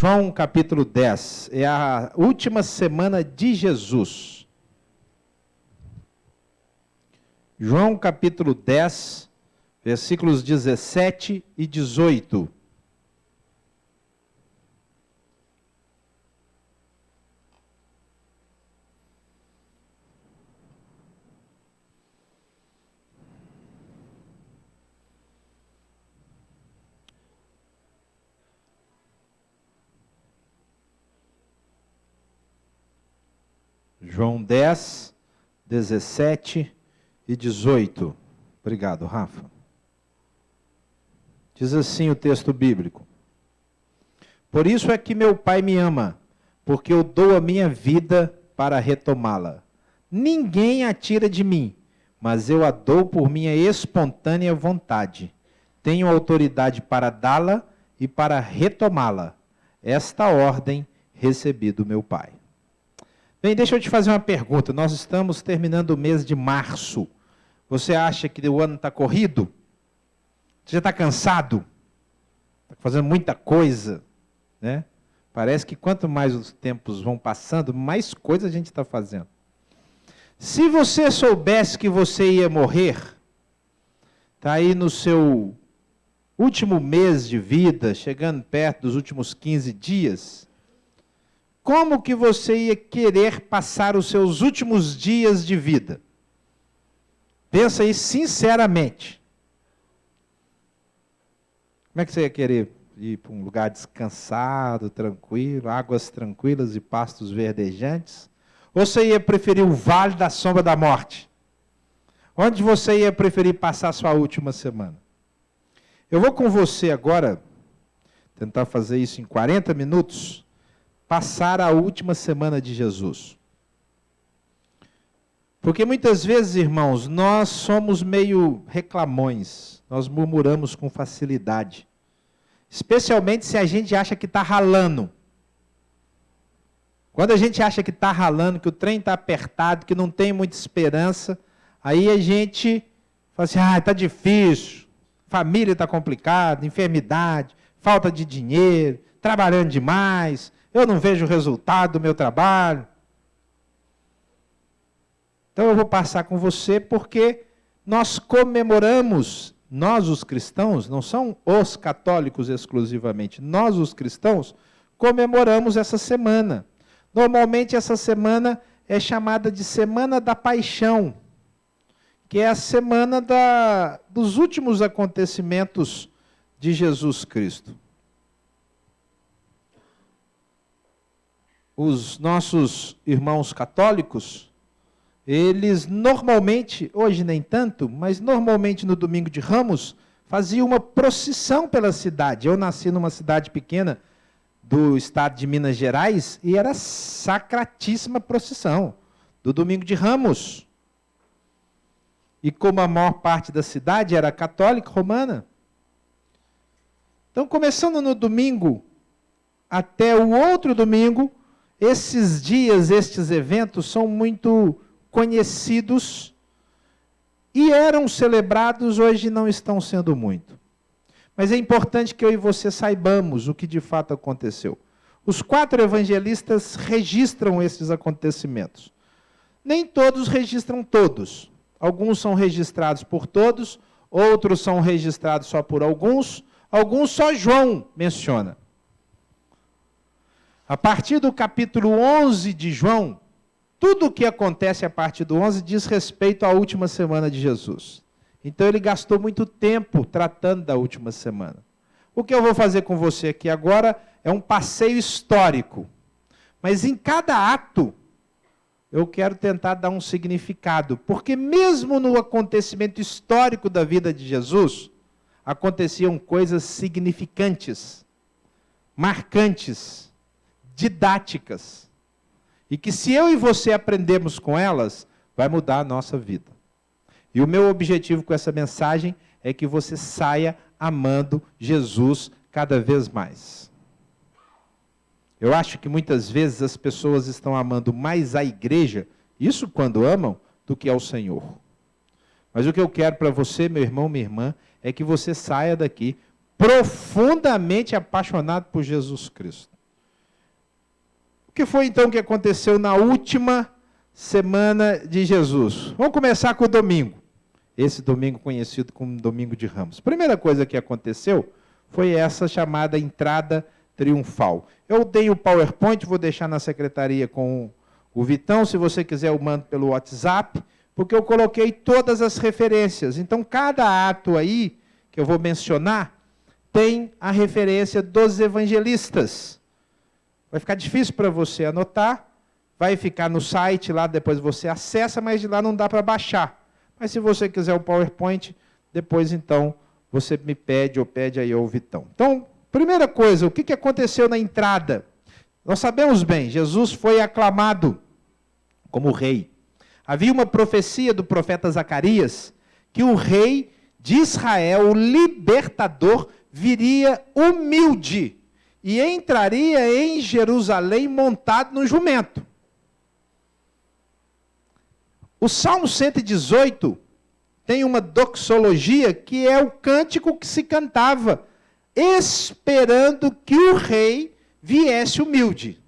João capítulo 10, é a última semana de Jesus. João capítulo 10, versículos 17 e 18. João 10, 17 e 18. Obrigado, Rafa. Diz assim o texto bíblico: Por isso é que meu Pai me ama, porque eu dou a minha vida para retomá-la. Ninguém a tira de mim, mas eu a dou por minha espontânea vontade. Tenho autoridade para dá-la e para retomá-la. Esta ordem recebi do meu Pai. Bem, deixa eu te fazer uma pergunta. Nós estamos terminando o mês de março. Você acha que o ano está corrido? Você já está cansado? Está fazendo muita coisa, né? Parece que quanto mais os tempos vão passando, mais coisa a gente está fazendo. Se você soubesse que você ia morrer, está aí no seu último mês de vida, chegando perto dos últimos 15 dias, como que você ia querer passar os seus últimos dias de vida? Pensa aí sinceramente. Como é que você ia querer ir para um lugar descansado, tranquilo, águas tranquilas e pastos verdejantes? Ou você ia preferir o vale da sombra da morte? Onde você ia preferir passar a sua última semana? Eu vou com você agora, tentar fazer isso em 40 minutos, passar a última semana de Jesus. Porque muitas vezes, irmãos, nós somos meio reclamões, nós murmuramos com facilidade. Especialmente se a gente acha que está ralando. Quando a gente acha que está ralando, que o trem está apertado, que não tem muita esperança, aí a gente fala assim, está difícil, família está complicada, enfermidade, falta de dinheiro, trabalhando demais, eu não vejo o resultado do meu trabalho. Então eu vou passar com você porque nós comemoramos, nós os cristãos, não são os católicos exclusivamente, nós os cristãos comemoramos essa semana. Normalmente essa semana é chamada de Semana da Paixão, que é a semana dos últimos acontecimentos de Jesus Cristo. Os nossos irmãos católicos, eles normalmente, hoje nem tanto, mas normalmente no domingo de Ramos, faziam uma procissão pela cidade. Eu nasci numa cidade pequena do estado de Minas Gerais e era sacratíssima procissão do domingo de Ramos. E como a maior parte da cidade era católica romana, então começando no domingo até o outro domingo, esses dias, estes eventos são muito conhecidos e eram celebrados, hoje não estão sendo muito. Mas é importante que eu e você saibamos o que de fato aconteceu. Os 4 evangelistas registram esses acontecimentos. Nem todos registram todos. Alguns são registrados por todos, outros são registrados só por alguns só João menciona. A partir do capítulo 11 de João, tudo o que acontece a partir do 11 diz respeito à última semana de Jesus. Então ele gastou muito tempo tratando da última semana. O que eu vou fazer com você aqui agora é um passeio histórico. Mas em cada ato, eu quero tentar dar um significado. Porque mesmo no acontecimento histórico da vida de Jesus, aconteciam coisas significantes, marcantes, didáticas, e que se eu e você aprendermos com elas, vai mudar a nossa vida. E o meu objetivo com essa mensagem é que você saia amando Jesus cada vez mais. Eu acho que muitas vezes as pessoas estão amando mais a igreja, isso quando amam, do que ao Senhor. Mas o que eu quero para você, meu irmão, minha irmã, é que você saia daqui profundamente apaixonado por Jesus Cristo. que foi então que aconteceu na última semana de Jesus? Vamos começar com o domingo. Esse domingo conhecido como Domingo de Ramos. Primeira coisa que aconteceu foi essa chamada entrada triunfal. Eu dei o PowerPoint, vou deixar na secretaria com o Vitão, se você quiser eu mando pelo WhatsApp, porque eu coloquei todas as referências. Então, cada ato aí que eu vou mencionar tem a referência dos evangelistas. Vai ficar difícil para você anotar, vai ficar no site lá, depois você acessa, mas de lá não dá para baixar. Mas se você quiser o PowerPoint, depois então você me pede ou pede aí ao Vitão. Então, primeira coisa, o que aconteceu na entrada? Nós sabemos bem, Jesus foi aclamado como rei. Havia uma profecia do profeta Zacarias que o rei de Israel, o libertador, viria humilde e entraria em Jerusalém montado no jumento. O Salmo 118 tem uma doxologia que é o cântico que se cantava, esperando que o rei viesse humilde.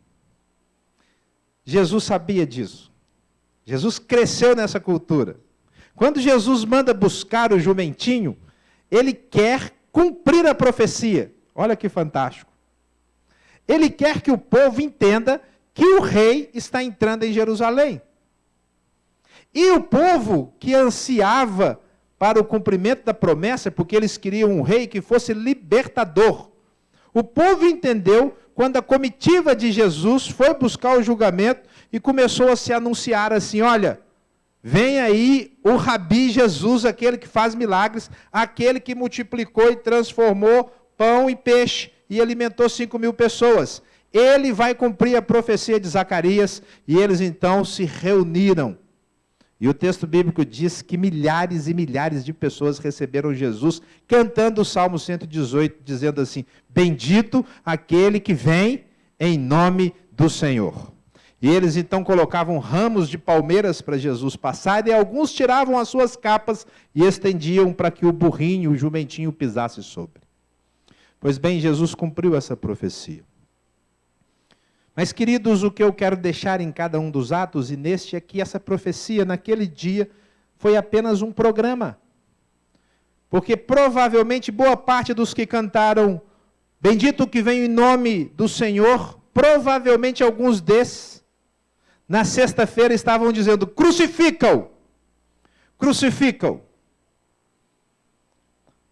Jesus sabia disso. Jesus cresceu nessa cultura. Quando Jesus manda buscar o jumentinho, ele quer cumprir a profecia. Olha que fantástico. Ele quer que o povo entenda que o rei está entrando em Jerusalém. E o povo que ansiava para o cumprimento da promessa, porque eles queriam um rei que fosse libertador. O povo entendeu quando a comitiva de Jesus foi buscar o julgamento e começou a se anunciar assim, olha, vem aí o Rabi Jesus, aquele que faz milagres, aquele que multiplicou e transformou pão e peixe e alimentou 5.000 pessoas. Ele vai cumprir a profecia de Zacarias e eles então se reuniram. E o texto bíblico diz que milhares e milhares de pessoas receberam Jesus, cantando o Salmo 118, dizendo assim, bendito aquele que vem em nome do Senhor. E eles então colocavam ramos de palmeiras para Jesus passar, e alguns tiravam as suas capas e estendiam para que o burrinho, o jumentinho pisasse sobre. Pois bem, Jesus cumpriu essa profecia. Mas, queridos, o que eu quero deixar em cada um dos atos, e neste é que essa profecia, naquele dia, foi apenas um programa. Porque provavelmente boa parte dos que cantaram bendito que vem em nome do Senhor, provavelmente alguns desses, na sexta-feira estavam dizendo, crucificam, crucificam.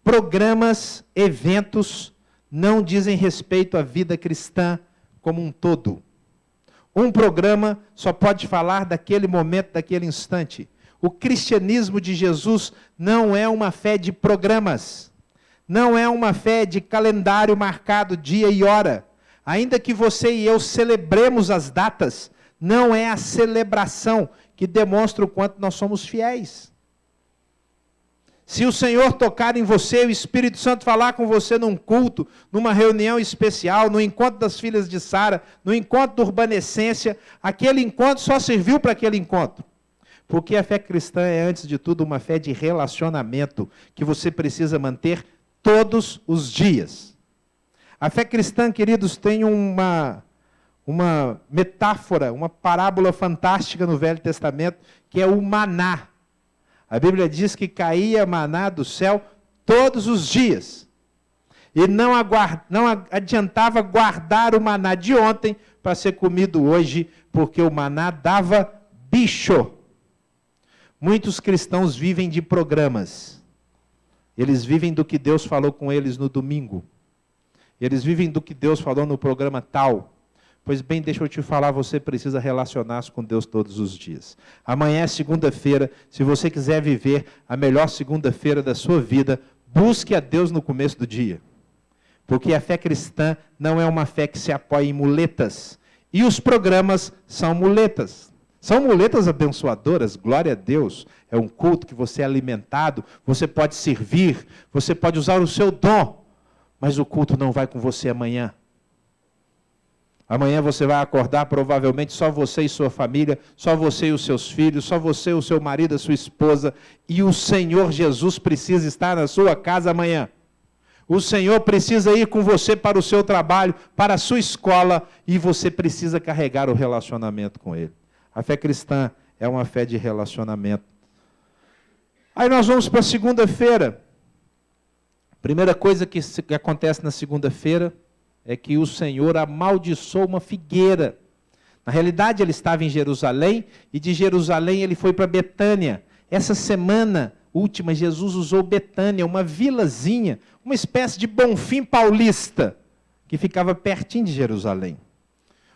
Programas, eventos, não dizem respeito à vida cristã como um todo. Um programa só pode falar daquele momento, daquele instante. O cristianismo de Jesus não é uma fé de programas. Não é uma fé de calendário marcado dia e hora. Ainda que você e eu celebremos as datas, não é a celebração que demonstra o quanto nós somos fiéis. Se o Senhor tocar em você, o Espírito Santo falar com você num culto, numa reunião especial, no encontro das filhas de Sara, no encontro da Urbanescência, aquele encontro só serviu para aquele encontro. Porque a fé cristã é, antes de tudo, uma fé de relacionamento que você precisa manter todos os dias. A fé cristã, queridos, tem uma metáfora, uma parábola fantástica no Velho Testamento, que é o maná. A Bíblia diz que caía maná do céu todos os dias. E não adiantava guardar o maná de ontem para ser comido hoje, porque o maná dava bicho. Muitos cristãos vivem de programas. Eles vivem do que Deus falou com eles no domingo. Eles vivem do que Deus falou no programa tal. Pois bem, deixa eu te falar, você precisa relacionar-se com Deus todos os dias. Amanhã é segunda-feira, se você quiser viver a melhor segunda-feira da sua vida, busque a Deus no começo do dia. Porque a fé cristã não é uma fé que se apoia em muletas. E os programas são muletas. São muletas abençoadoras, glória a Deus. É um culto que você é alimentado, você pode servir, você pode usar o seu dom. Mas o culto não vai com você amanhã. Amanhã você vai acordar, provavelmente, só você e sua família, só você e os seus filhos, só você, o seu marido, a sua esposa, e o Senhor Jesus precisa estar na sua casa amanhã. O Senhor precisa ir com você para o seu trabalho, para a sua escola, e você precisa carregar o relacionamento com Ele. A fé cristã é uma fé de relacionamento. Aí nós vamos para a segunda-feira. Primeira coisa que acontece na segunda-feira é que o Senhor amaldiçoou uma figueira. Na realidade, ele estava em Jerusalém, e de Jerusalém ele foi para Betânia. Essa semana última, Jesus usou Betânia, uma vilazinha, uma espécie de Bonfim paulista, que ficava pertinho de Jerusalém.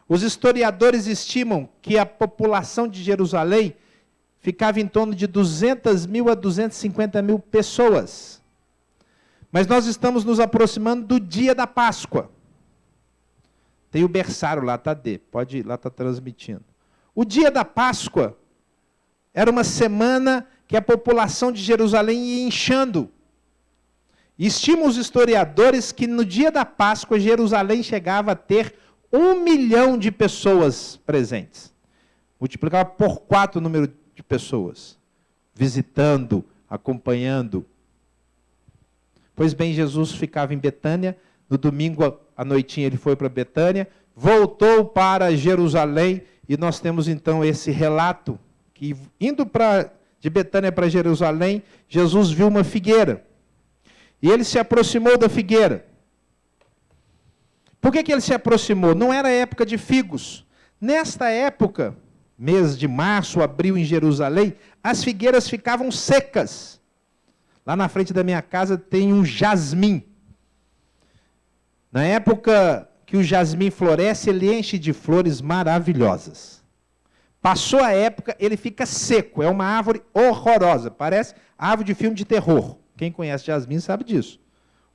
Os historiadores estimam que a população de Jerusalém ficava em torno de 200 mil a 250 mil pessoas. Mas nós estamos nos aproximando do dia da Páscoa. Tem o berçário lá, Tadê, pode ir, lá está transmitindo. O dia da Páscoa era uma semana que a população de Jerusalém ia inchando. Estimam os historiadores que no dia da Páscoa, Jerusalém chegava a ter 1 milhão de pessoas presentes. Multiplicava por 4 o número de pessoas, visitando, acompanhando. Pois bem, Jesus ficava em Betânia, no domingo à noitinha ele foi para Betânia, voltou para Jerusalém, e nós temos então esse relato, que indo de Betânia para Jerusalém, Jesus viu uma figueira, e ele se aproximou da figueira. Por que ele se aproximou? Não era época de figos. Nesta época, mês de março, abril em Jerusalém, as figueiras ficavam secas. Lá na frente da minha casa tem um jasmim. Na época que o jasmim floresce, ele enche de flores maravilhosas. Passou a época, ele fica seco. É uma árvore horrorosa. Parece árvore de filme de terror. Quem conhece jasmim sabe disso.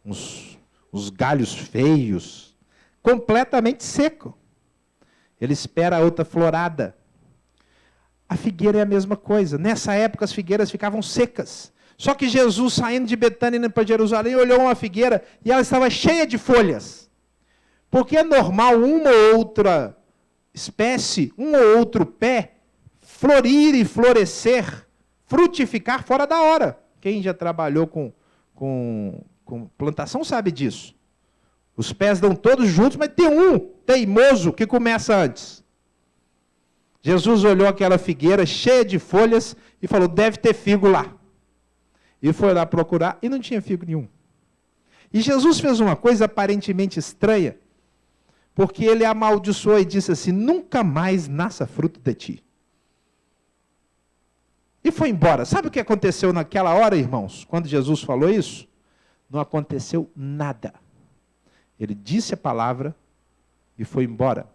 Uns galhos feios. Completamente seco. Ele espera a outra florada. A figueira é a mesma coisa. Nessa época as figueiras ficavam secas. Só que Jesus, saindo de Betânia indo para Jerusalém, olhou uma figueira e ela estava cheia de folhas. Porque é normal uma ou outra espécie, um ou outro pé, florir e florescer, frutificar fora da hora. Quem já trabalhou com plantação sabe disso. Os pés dão todos juntos, mas tem um teimoso que começa antes. Jesus olhou aquela figueira cheia de folhas e falou, deve ter figo lá. E foi lá procurar e não tinha figo nenhum. E Jesus fez uma coisa aparentemente estranha, porque ele amaldiçoou e disse assim, nunca mais nasça fruto de ti. E foi embora. Sabe o que aconteceu naquela hora, irmãos? Quando Jesus falou isso? Não aconteceu nada. Ele disse a palavra e foi embora.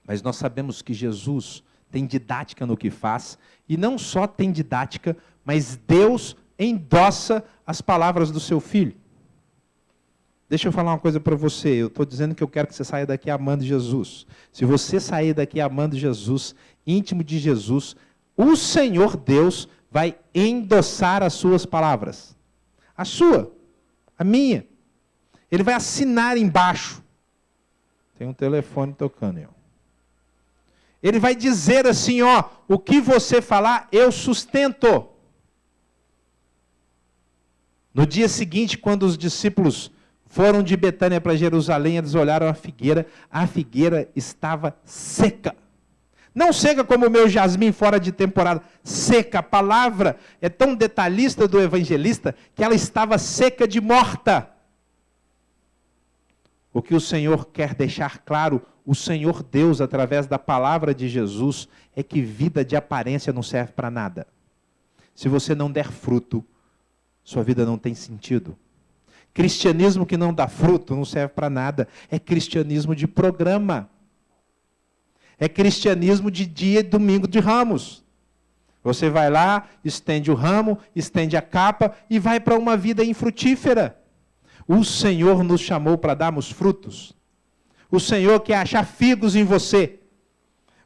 Mas nós sabemos que Jesus tem didática no que faz, e não só tem didática, mas Deus endossa as palavras do seu Filho. Deixa eu falar uma coisa para você, eu estou dizendo que eu quero que você saia daqui amando Jesus. Se você sair daqui amando Jesus, íntimo de Jesus, o Senhor Deus vai endossar as suas palavras. A sua, a minha. Ele vai assinar embaixo. Tem um telefone tocando, ó. Ele vai dizer assim, ó, o que você falar, eu sustento. No dia seguinte, quando os discípulos foram de Betânia para Jerusalém, eles olharam a figueira estava seca. Não seca como o meu jasmim fora de temporada, seca. A palavra é tão detalhista do evangelista que ela estava seca de morta. O que o Senhor quer deixar claro, o Senhor Deus, através da palavra de Jesus, é que vida de aparência não serve para nada. Se você não der fruto, sua vida não tem sentido. Cristianismo que não dá fruto não serve para nada. É cristianismo de programa. É cristianismo de dia e domingo de ramos. Você vai lá, estende o ramo, estende a capa e vai para uma vida infrutífera. O Senhor nos chamou para darmos frutos. O Senhor quer achar figos em você.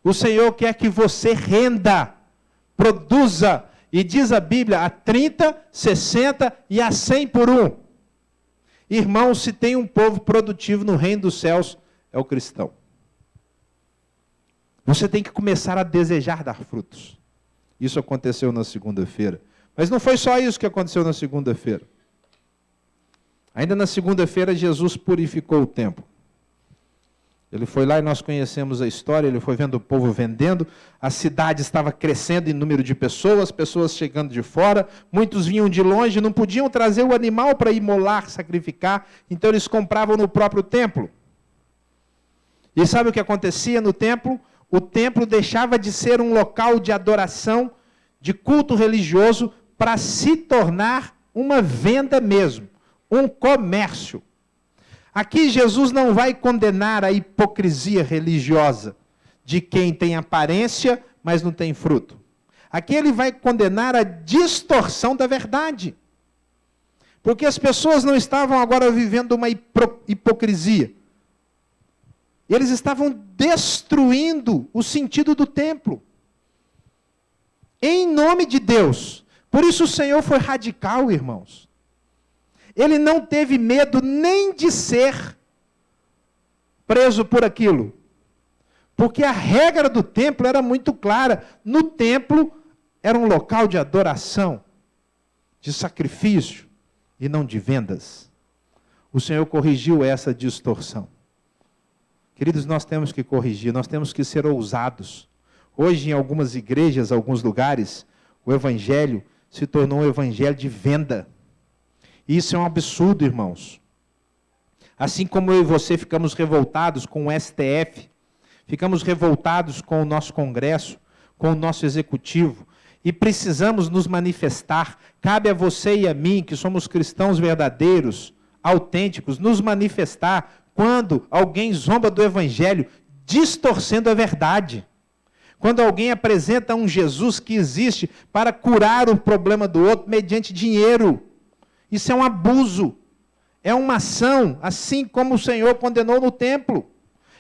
O Senhor quer que você renda, produza. E diz a Bíblia, a 30, 60 e a 100 por um. Irmãos, se tem um povo produtivo no reino dos céus, é o cristão. Você tem que começar a desejar dar frutos. Isso aconteceu na segunda-feira. Mas não foi só isso que aconteceu na segunda-feira. Ainda na segunda-feira, Jesus purificou o templo. Ele foi lá e nós conhecemos a história, ele foi vendo o povo vendendo, a cidade estava crescendo em número de pessoas chegando de fora, muitos vinham de longe, não podiam trazer o animal para imolar, sacrificar, então eles compravam no próprio templo. E sabe o que acontecia no templo? O templo deixava de ser um local de adoração, de culto religioso, para se tornar uma venda mesmo, um comércio. Aqui Jesus não vai condenar a hipocrisia religiosa de quem tem aparência, mas não tem fruto. Aqui ele vai condenar a distorção da verdade. Porque as pessoas não estavam agora vivendo uma hipocrisia. Eles estavam destruindo o sentido do templo. Em nome de Deus. Por isso o Senhor foi radical, irmãos. Ele não teve medo nem de ser preso por aquilo. Porque a regra do templo era muito clara. No templo era um local de adoração, de sacrifício e não de vendas. O Senhor corrigiu essa distorção. Queridos, nós temos que corrigir, nós temos que ser ousados. Hoje, em algumas igrejas, alguns lugares, o evangelho se tornou um evangelho de venda. Isso é um absurdo, irmãos. Assim como eu e você ficamos revoltados com o STF, ficamos revoltados com o nosso Congresso, com o nosso Executivo, e precisamos nos manifestar. Cabe a você e a mim, que somos cristãos verdadeiros, autênticos, nos manifestar quando alguém zomba do Evangelho, distorcendo a verdade. Quando alguém apresenta um Jesus que existe para curar o problema do outro mediante dinheiro. Isso é um abuso, é uma ação, assim como o Senhor condenou no templo.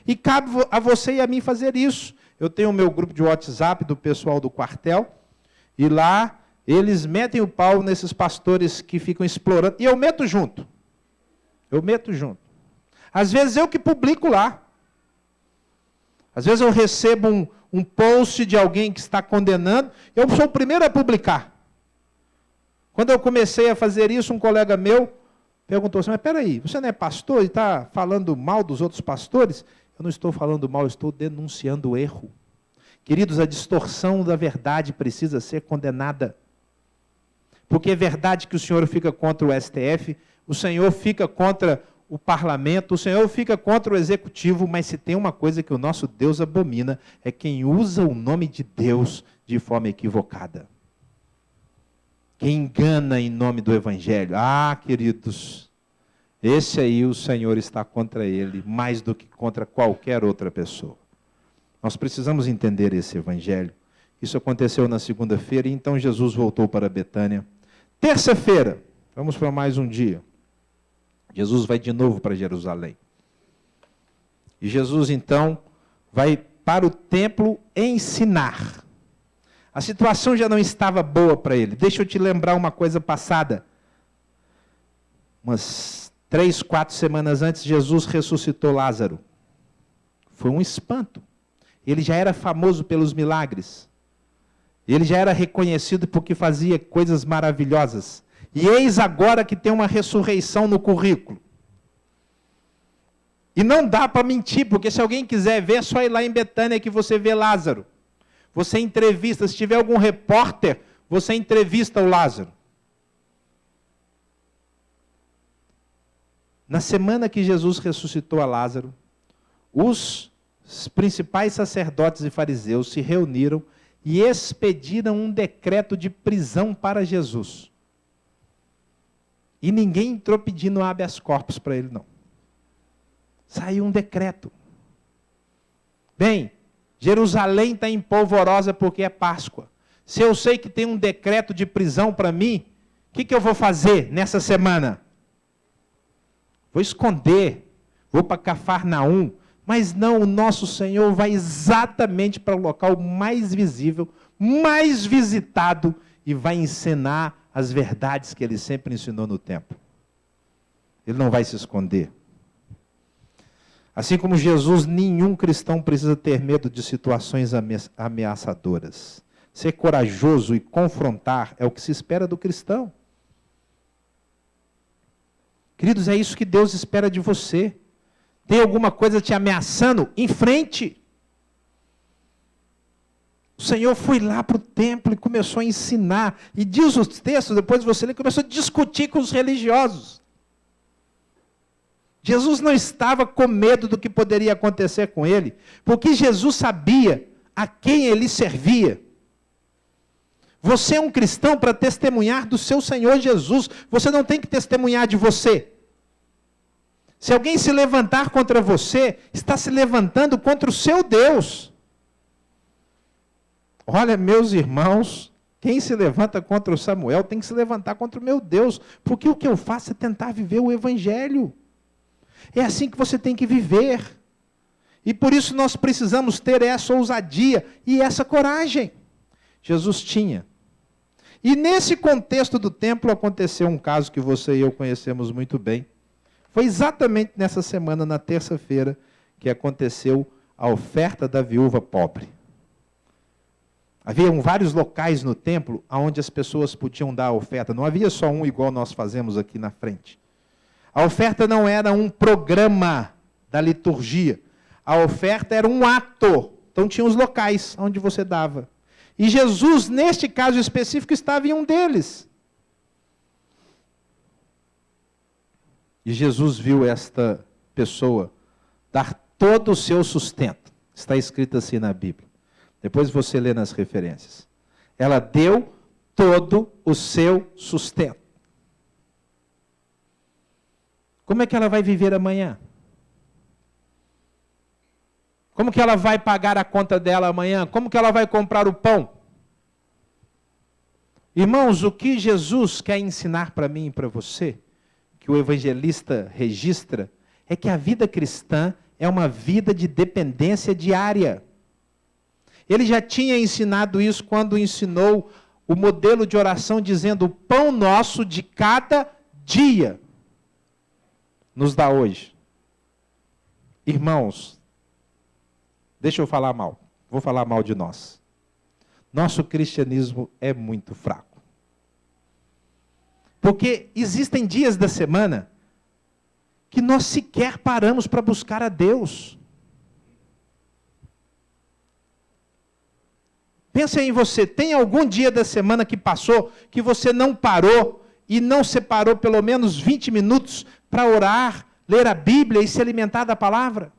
E cabe a você e a mim fazer isso. Eu tenho o meu grupo de WhatsApp do pessoal do quartel, e lá eles metem o pau nesses pastores que ficam explorando, e eu meto junto. Às vezes eu que publico lá. Às vezes eu recebo um post de alguém que está condenando, eu sou o primeiro a publicar. Quando eu comecei a fazer isso, um colega meu perguntou assim, mas peraí, você não é pastor e está falando mal dos outros pastores? Eu não estou falando mal, eu estou denunciando o erro. Queridos, a distorção da verdade precisa ser condenada. Porque é verdade que o Senhor fica contra o STF, o Senhor fica contra o parlamento, o Senhor fica contra o executivo, mas se tem uma coisa que o nosso Deus abomina, é quem usa o nome de Deus de forma equivocada. Quem engana em nome do Evangelho. Ah, queridos, esse aí o Senhor está contra ele, mais do que contra qualquer outra pessoa. Nós precisamos entender esse Evangelho. Isso aconteceu na segunda-feira, e então Jesus voltou para Betânia. Terça-feira, vamos para mais um dia. Jesus vai de novo para Jerusalém. E Jesus, então, vai para o templo ensinar. A situação já não estava boa para ele. Deixa eu te lembrar uma coisa passada. Umas 3, 4 semanas antes, Jesus ressuscitou Lázaro. Foi um espanto. Ele já era famoso pelos milagres. Ele já era reconhecido porque fazia coisas maravilhosas. E eis agora que tem uma ressurreição no currículo. E não dá para mentir, porque se alguém quiser ver, é só ir lá em Betânia que você vê Lázaro. Você entrevista, se tiver algum repórter, você entrevista o Lázaro. Na semana que Jesus ressuscitou a Lázaro, os principais sacerdotes e fariseus se reuniram e expediram um decreto de prisão para Jesus. E ninguém entrou pedindo habeas corpus para ele, não. Saiu um decreto. Bem, Jerusalém está em polvorosa porque é Páscoa. Se eu sei que tem um decreto de prisão para mim, o que eu vou fazer nessa semana? Vou esconder, vou para Cafarnaum, mas não, o nosso Senhor vai exatamente para o local mais visível, mais visitado, e vai ensinar as verdades que ele sempre ensinou no templo. Ele não vai se esconder. Assim como Jesus, nenhum cristão precisa ter medo de situações ameaçadoras. Ser corajoso e confrontar é o que se espera do cristão. Queridos, é isso que Deus espera de você. Tem alguma coisa te ameaçando? Em frente. O Senhor foi lá para o templo e começou a ensinar. E diz os textos, depois você lê, começou a discutir com os religiosos. Jesus não estava com medo do que poderia acontecer com ele, porque Jesus sabia a quem ele servia. Você é um cristão para testemunhar do seu Senhor Jesus. Você não tem que testemunhar de você. Se alguém se levantar contra você, está se levantando contra o seu Deus. Olha, meus irmãos, quem se levanta contra o Samuel tem que se levantar contra o meu Deus, porque o que eu faço é tentar viver o Evangelho. É assim que você tem que viver. E por isso nós precisamos ter essa ousadia e essa coragem. Jesus tinha. E nesse contexto do templo aconteceu um caso que você e eu conhecemos muito bem. Foi exatamente nessa semana, na terça-feira, que aconteceu a oferta da viúva pobre. Haviam vários locais no templo onde as pessoas podiam dar a oferta. Não havia só um igual nós fazemos aqui na frente. A oferta não era um programa da liturgia. A oferta era um ato. Então tinha os locais onde você dava. E Jesus, neste caso específico, estava em um deles. E Jesus viu esta pessoa dar todo o seu sustento. Está escrito assim na Bíblia. Depois você lê nas referências. Ela deu todo o seu sustento. Como é que ela vai viver amanhã? Como que ela vai pagar a conta dela amanhã? Como que ela vai comprar o pão? Irmãos, o que Jesus quer ensinar para mim e para você, que o evangelista registra, é que a vida cristã é uma vida de dependência diária. Ele já tinha ensinado isso quando ensinou o modelo de oração, dizendo: o pão nosso de cada dia nos dá hoje. Irmãos, deixa eu falar mal. Vou falar mal de nós. Nosso cristianismo é muito fraco. Porque existem dias da semana que nós sequer paramos para buscar a Deus. Pensa em você, tem algum dia da semana que passou que você não parou e não separou pelo menos 20 minutos para orar, ler a Bíblia e se alimentar da palavra?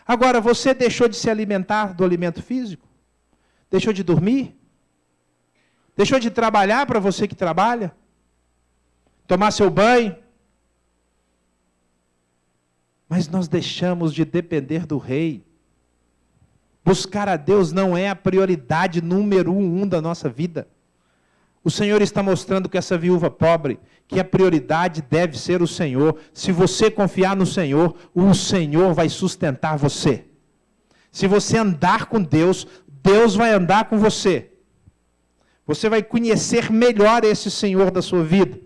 Agora, você deixou de se alimentar do alimento físico? Deixou de dormir? Deixou de trabalhar para você que trabalha? Tomar seu banho? Mas nós deixamos de depender do Rei. Buscar a Deus não é a prioridade número 1 da nossa vida. O Senhor está mostrando que essa viúva pobre, que a prioridade deve ser o Senhor. Se você confiar no Senhor, o Senhor vai sustentar você. Se você andar com Deus, Deus vai andar com você. Você vai conhecer melhor esse Senhor da sua vida.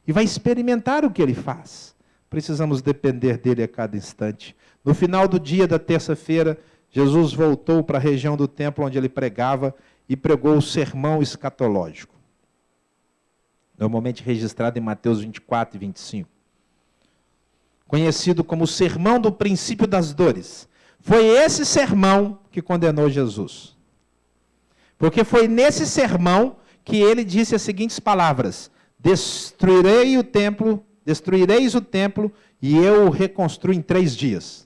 E vai experimentar o que Ele faz. Precisamos depender dEle a cada instante. No final do dia da terça-feira, Jesus voltou para a região do templo onde Ele pregava e pregou o sermão escatológico. Normalmente registrado em Mateus 24 e 25. Conhecido como o sermão do princípio das dores. Foi esse sermão que condenou Jesus. Porque foi nesse sermão que ele disse as seguintes palavras: destruireis o templo e eu o reconstruo em 3 dias.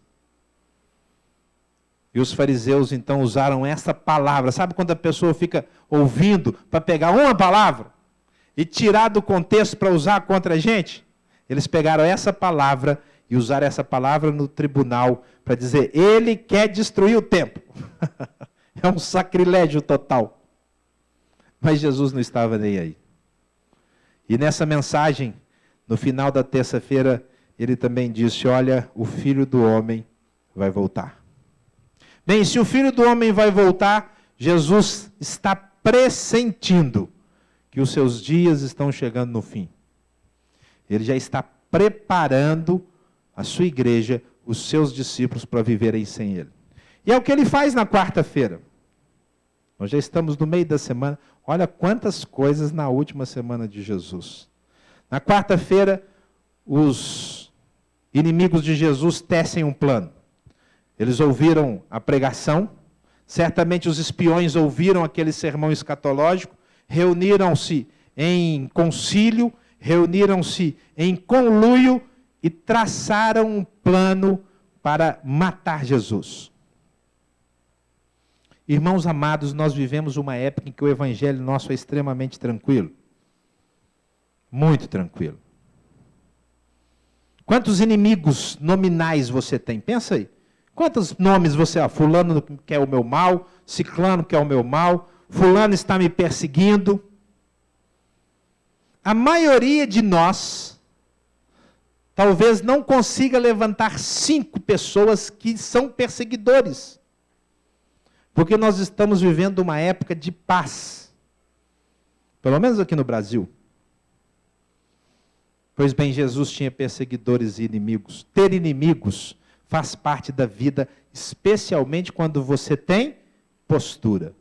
E os fariseus então usaram essa palavra. Sabe quando a pessoa fica ouvindo para pegar uma palavra e tirar do contexto para usar contra a gente? Eles pegaram essa palavra e usaram essa palavra no tribunal para dizer: ele quer destruir o templo. É um sacrilégio total. Mas Jesus não estava nem aí. E nessa mensagem, no final da terça-feira, ele também disse: olha, o Filho do Homem vai voltar. Bem, se o Filho do Homem vai voltar, Jesus está pressentindo que os seus dias estão chegando no fim. Ele já está preparando a sua igreja, os seus discípulos, para viverem sem Ele. E é o que Ele faz na quarta-feira. Nós já estamos no meio da semana. Olha quantas coisas na última semana de Jesus. Na quarta-feira, os inimigos de Jesus tecem um plano. Eles ouviram a pregação, certamente os espiões ouviram aquele sermão escatológico, reuniram-se em concílio, reuniram-se em conluio e traçaram um plano para matar Jesus. Irmãos amados, nós vivemos uma época em que o evangelho nosso é extremamente tranquilo. Muito tranquilo. Quantos inimigos nominais você tem? Pensa aí. Quantos nomes você... fulano quer o meu mal, ciclano quer o meu mal, fulano está me perseguindo. A maioria de nós talvez não consiga levantar 5 pessoas que são perseguidores. Porque nós estamos vivendo uma época de paz. Pelo menos aqui no Brasil. Pois bem, Jesus tinha perseguidores e inimigos. Ter inimigos faz parte da vida, especialmente quando você tem postura.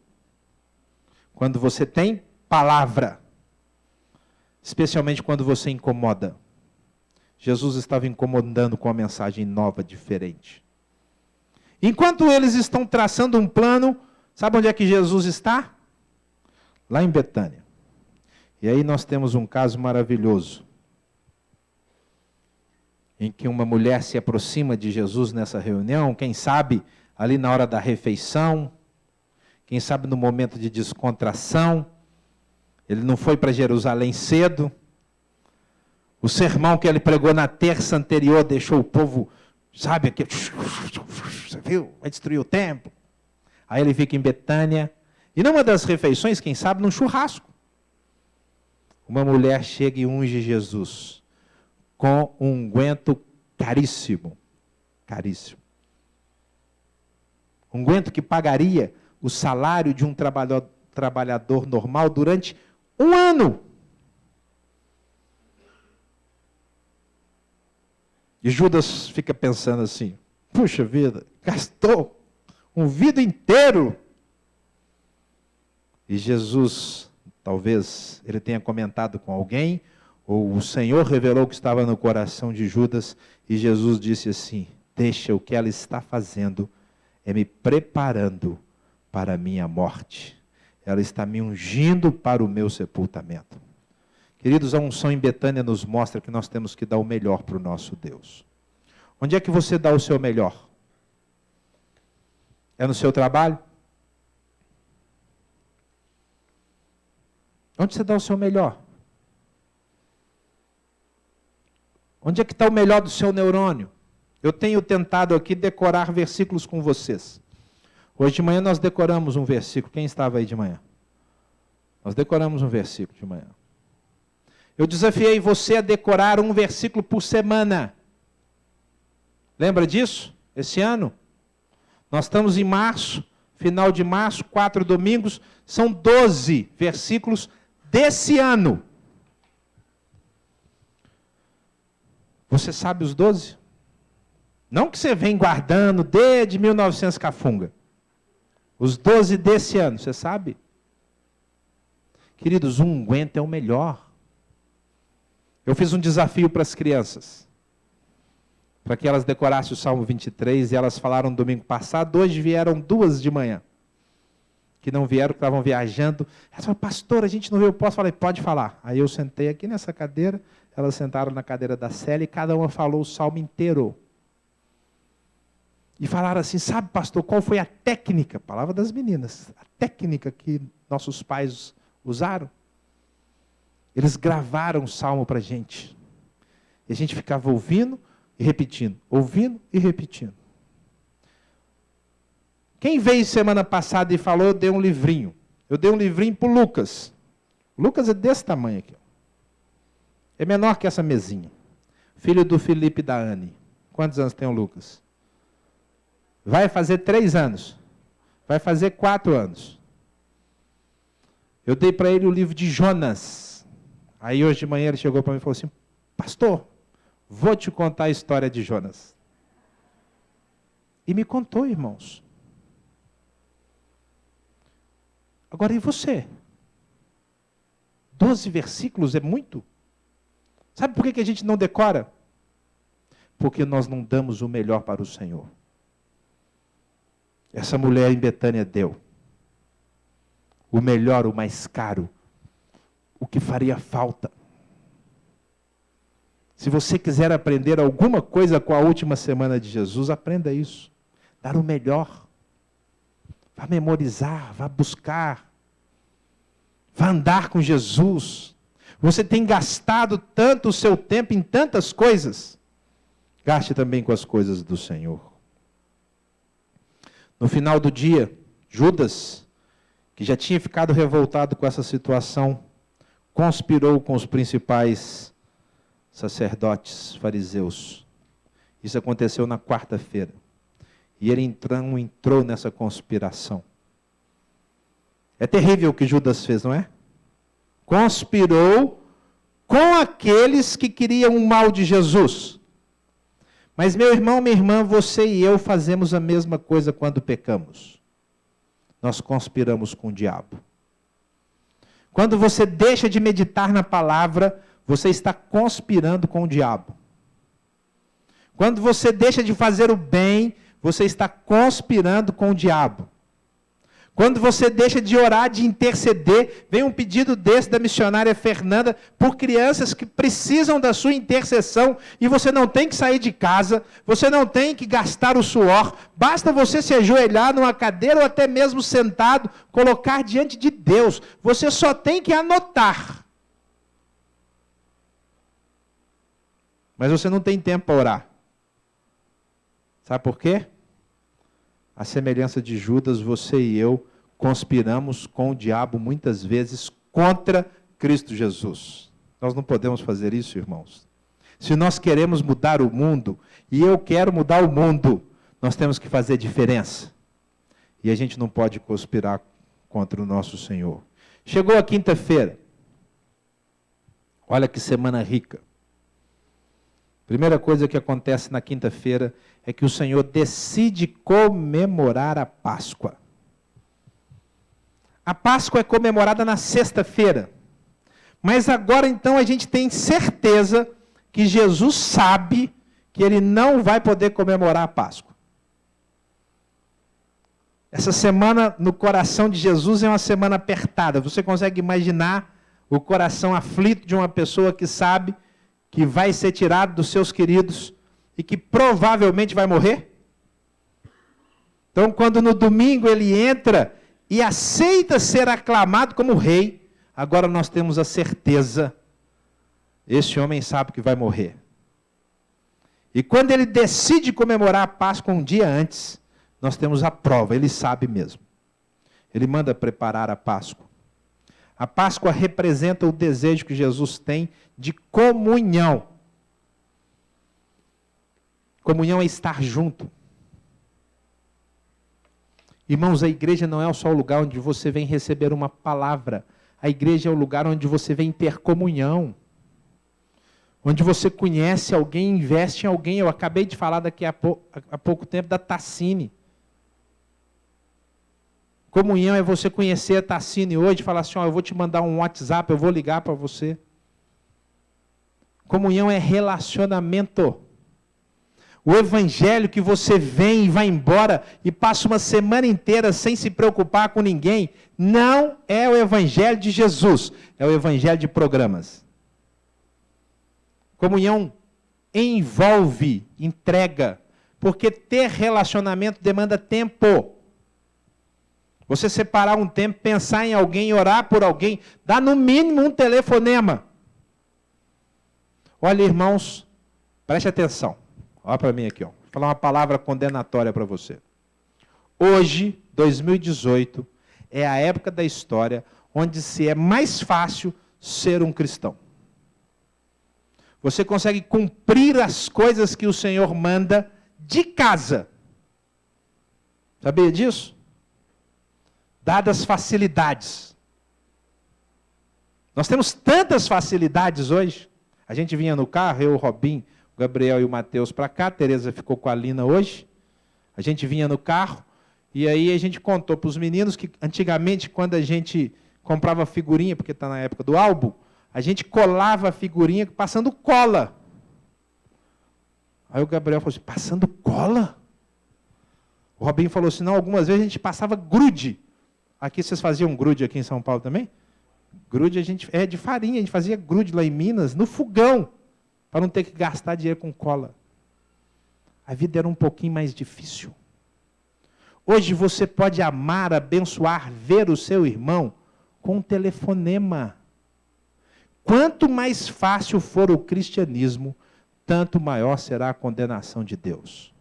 Quando você tem palavra. Especialmente quando você incomoda. Jesus estava incomodando com uma mensagem nova, diferente. Enquanto eles estão traçando um plano, sabe onde é que Jesus está? Lá em Betânia. E aí nós temos um caso maravilhoso, em que uma mulher se aproxima de Jesus nessa reunião, quem sabe ali na hora da refeição, quem sabe no momento de descontração. Ele não foi para Jerusalém cedo. O sermão que ele pregou na terça anterior deixou o povo, sabe, aqui, você viu? Vai destruir o templo. Aí ele fica em Betânia. E numa das refeições, quem sabe, num churrasco, uma mulher chega e unge Jesus com um unguento caríssimo. Caríssimo. Um unguento que pagaria o salário de um trabalhador normal durante 1 ano. E Judas fica pensando assim, puxa vida, gastou um vida inteiro. E Jesus, talvez ele tenha comentado com alguém, ou o Senhor revelou o que estava no coração de Judas, e Jesus disse assim, deixa, o que ela está fazendo é me preparando para a minha morte. Ela está me ungindo para o meu sepultamento. Queridos, a unção em Betânia nos mostra que nós temos que dar o melhor para o nosso Deus. Onde é que você dá o seu melhor? É no seu trabalho? Onde você dá o seu melhor? Onde é que está o melhor do seu neurônio? Eu tenho tentado aqui decorar versículos com vocês. Hoje de manhã nós decoramos um versículo. Quem estava aí de manhã? Nós decoramos um versículo de manhã. Eu desafiei você a decorar um versículo por semana. Lembra disso? Esse ano? Nós estamos em março, final de março, 4 domingos. São 12 versículos desse ano. Você sabe os 12? Não que você vem guardando desde 1900 cafunga. Os 12 desse ano, você sabe? Queridos, um unguento é o melhor. Eu fiz um desafio para as crianças, para que elas decorassem o Salmo 23, e elas falaram no domingo passado, hoje vieram 2 de manhã, que não vieram, que estavam viajando. Elas falaram, pastor, a gente não viu, eu posso? Falei, pode falar. Aí eu sentei aqui nessa cadeira, elas sentaram na cadeira da Célia, e cada uma falou o Salmo inteiro. E falaram assim, sabe, pastor, qual foi a técnica, palavra das meninas, a técnica que nossos pais usaram? Eles gravaram o salmo para a gente. E a gente ficava ouvindo e repetindo. Ouvindo e repetindo. Quem veio semana passada e falou, eu dei um livrinho. Eu dei um livrinho para o Lucas. O Lucas é desse tamanho aqui. É menor que essa mesinha. Filho do Felipe e da Anne. Quantos anos tem o Lucas? Vai fazer 3 anos. Vai fazer 4 anos. Eu dei para ele o livro de Jonas. Aí hoje de manhã ele chegou para mim e falou assim, pastor, vou te contar a história de Jonas. E me contou, irmãos. Agora e você? 12 versículos é muito? Sabe por que a gente não decora? Porque nós não damos o melhor para o Senhor. Essa mulher em Betânia deu o melhor, o mais caro, o que faria falta. Se você quiser aprender alguma coisa com a última semana de Jesus, aprenda isso. Dar o melhor. Vá memorizar, vá buscar. Vá andar com Jesus. Você tem gastado tanto o seu tempo em tantas coisas. Gaste também com as coisas do Senhor. No final do dia, Judas, que já tinha ficado revoltado com essa situação, conspirou com os principais sacerdotes fariseus. Isso aconteceu na quarta-feira. E ele entrou nessa conspiração. É terrível o que Judas fez, não é? Conspirou com aqueles que queriam o mal de Jesus. Mas meu irmão, minha irmã, você e eu fazemos a mesma coisa quando pecamos. Nós conspiramos com o diabo. Quando você deixa de meditar na palavra, você está conspirando com o diabo. Quando você deixa de fazer o bem, você está conspirando com o diabo. Quando você deixa de orar, de interceder, vem um pedido desse da missionária Fernanda por crianças que precisam da sua intercessão e você não tem que sair de casa, você não tem que gastar o suor, basta você se ajoelhar numa cadeira ou até mesmo sentado, colocar diante de Deus. Você só tem que anotar. Mas você não tem tempo para orar. Sabe por quê? A semelhança de Judas, você e eu conspiramos com o diabo muitas vezes contra Cristo Jesus. Nós não podemos fazer isso, irmãos. Se nós queremos mudar o mundo, e eu quero mudar o mundo, nós temos que fazer diferença. E a gente não pode conspirar contra o nosso Senhor. Chegou a quinta-feira. Olha que semana rica. Primeira coisa que acontece na quinta-feira é que o Senhor decide comemorar a Páscoa. A Páscoa é comemorada na sexta-feira. Mas agora então a gente tem certeza que Jesus sabe que ele não vai poder comemorar a Páscoa. Essa semana no coração de Jesus é uma semana apertada. Você consegue imaginar o coração aflito de uma pessoa que sabe que vai ser tirado dos seus queridos e que provavelmente vai morrer? Então, quando no domingo ele entra e aceita ser aclamado como rei, agora nós temos a certeza, esse homem sabe que vai morrer. E quando ele decide comemorar a Páscoa um dia antes, nós temos a prova, ele sabe mesmo. Ele manda preparar a Páscoa. A Páscoa representa o desejo que Jesus tem de comunhão. Comunhão é estar junto. Irmãos, a igreja não é só o lugar onde você vem receber uma palavra. A igreja é o lugar onde você vem ter comunhão. Onde você conhece alguém, investe em alguém. Eu acabei de falar há pouco tempo da Tassine. Comunhão é você conhecer a Tassine hoje e falar assim, eu vou te mandar um WhatsApp, eu vou ligar para você. Comunhão é relacionamento. O evangelho que você vem e vai embora e passa uma semana inteira sem se preocupar com ninguém, não é o evangelho de Jesus, é o evangelho de programas. Comunhão envolve, entrega, porque ter relacionamento demanda tempo. Você separar um tempo, pensar em alguém, orar por alguém, dá no mínimo um telefonema. Olha, irmãos, preste atenção. Olha para mim aqui, ó. Vou falar uma palavra condenatória para você. Hoje, 2018, é a época da história onde se é mais fácil ser um cristão. Você consegue cumprir as coisas que o Senhor manda de casa. Sabia disso? Dadas facilidades. Nós temos tantas facilidades hoje. A gente vinha no carro, eu, o Robin, o Gabriel e o Mateus para cá, a Tereza ficou com a Lina hoje. A gente vinha no carro e aí a gente contou para os meninos que antigamente, quando a gente comprava figurinha, porque está na época do álbum, a gente colava a figurinha passando cola. Aí o Gabriel falou assim, passando cola? O Robinho falou assim, não, algumas vezes a gente passava grude. Aqui vocês faziam grude aqui em São Paulo também? Grude a gente é de farinha, a gente fazia grude lá em Minas, no fogão, para não ter que gastar dinheiro com cola. A vida era um pouquinho mais difícil. Hoje você pode amar, abençoar, ver o seu irmão com um telefonema. Quanto mais fácil for o cristianismo, tanto maior será a condenação de Deus.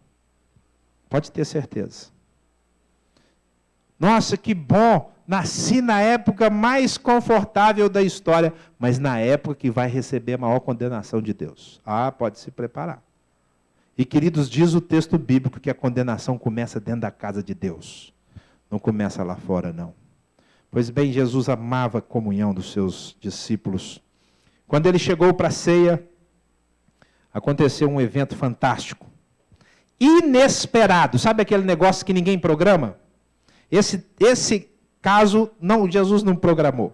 Pode ter certeza. Nossa, que bom! Nasci na época mais confortável da história, mas na época que vai receber a maior condenação de Deus. Ah, pode se preparar. E, queridos, diz o texto bíblico que a condenação começa dentro da casa de Deus. Não começa lá fora, não. Pois bem, Jesus amava a comunhão dos seus discípulos. Quando ele chegou para a ceia, aconteceu um evento fantástico. Inesperado. Sabe aquele negócio que ninguém programa? Esse caso, não, Jesus não programou.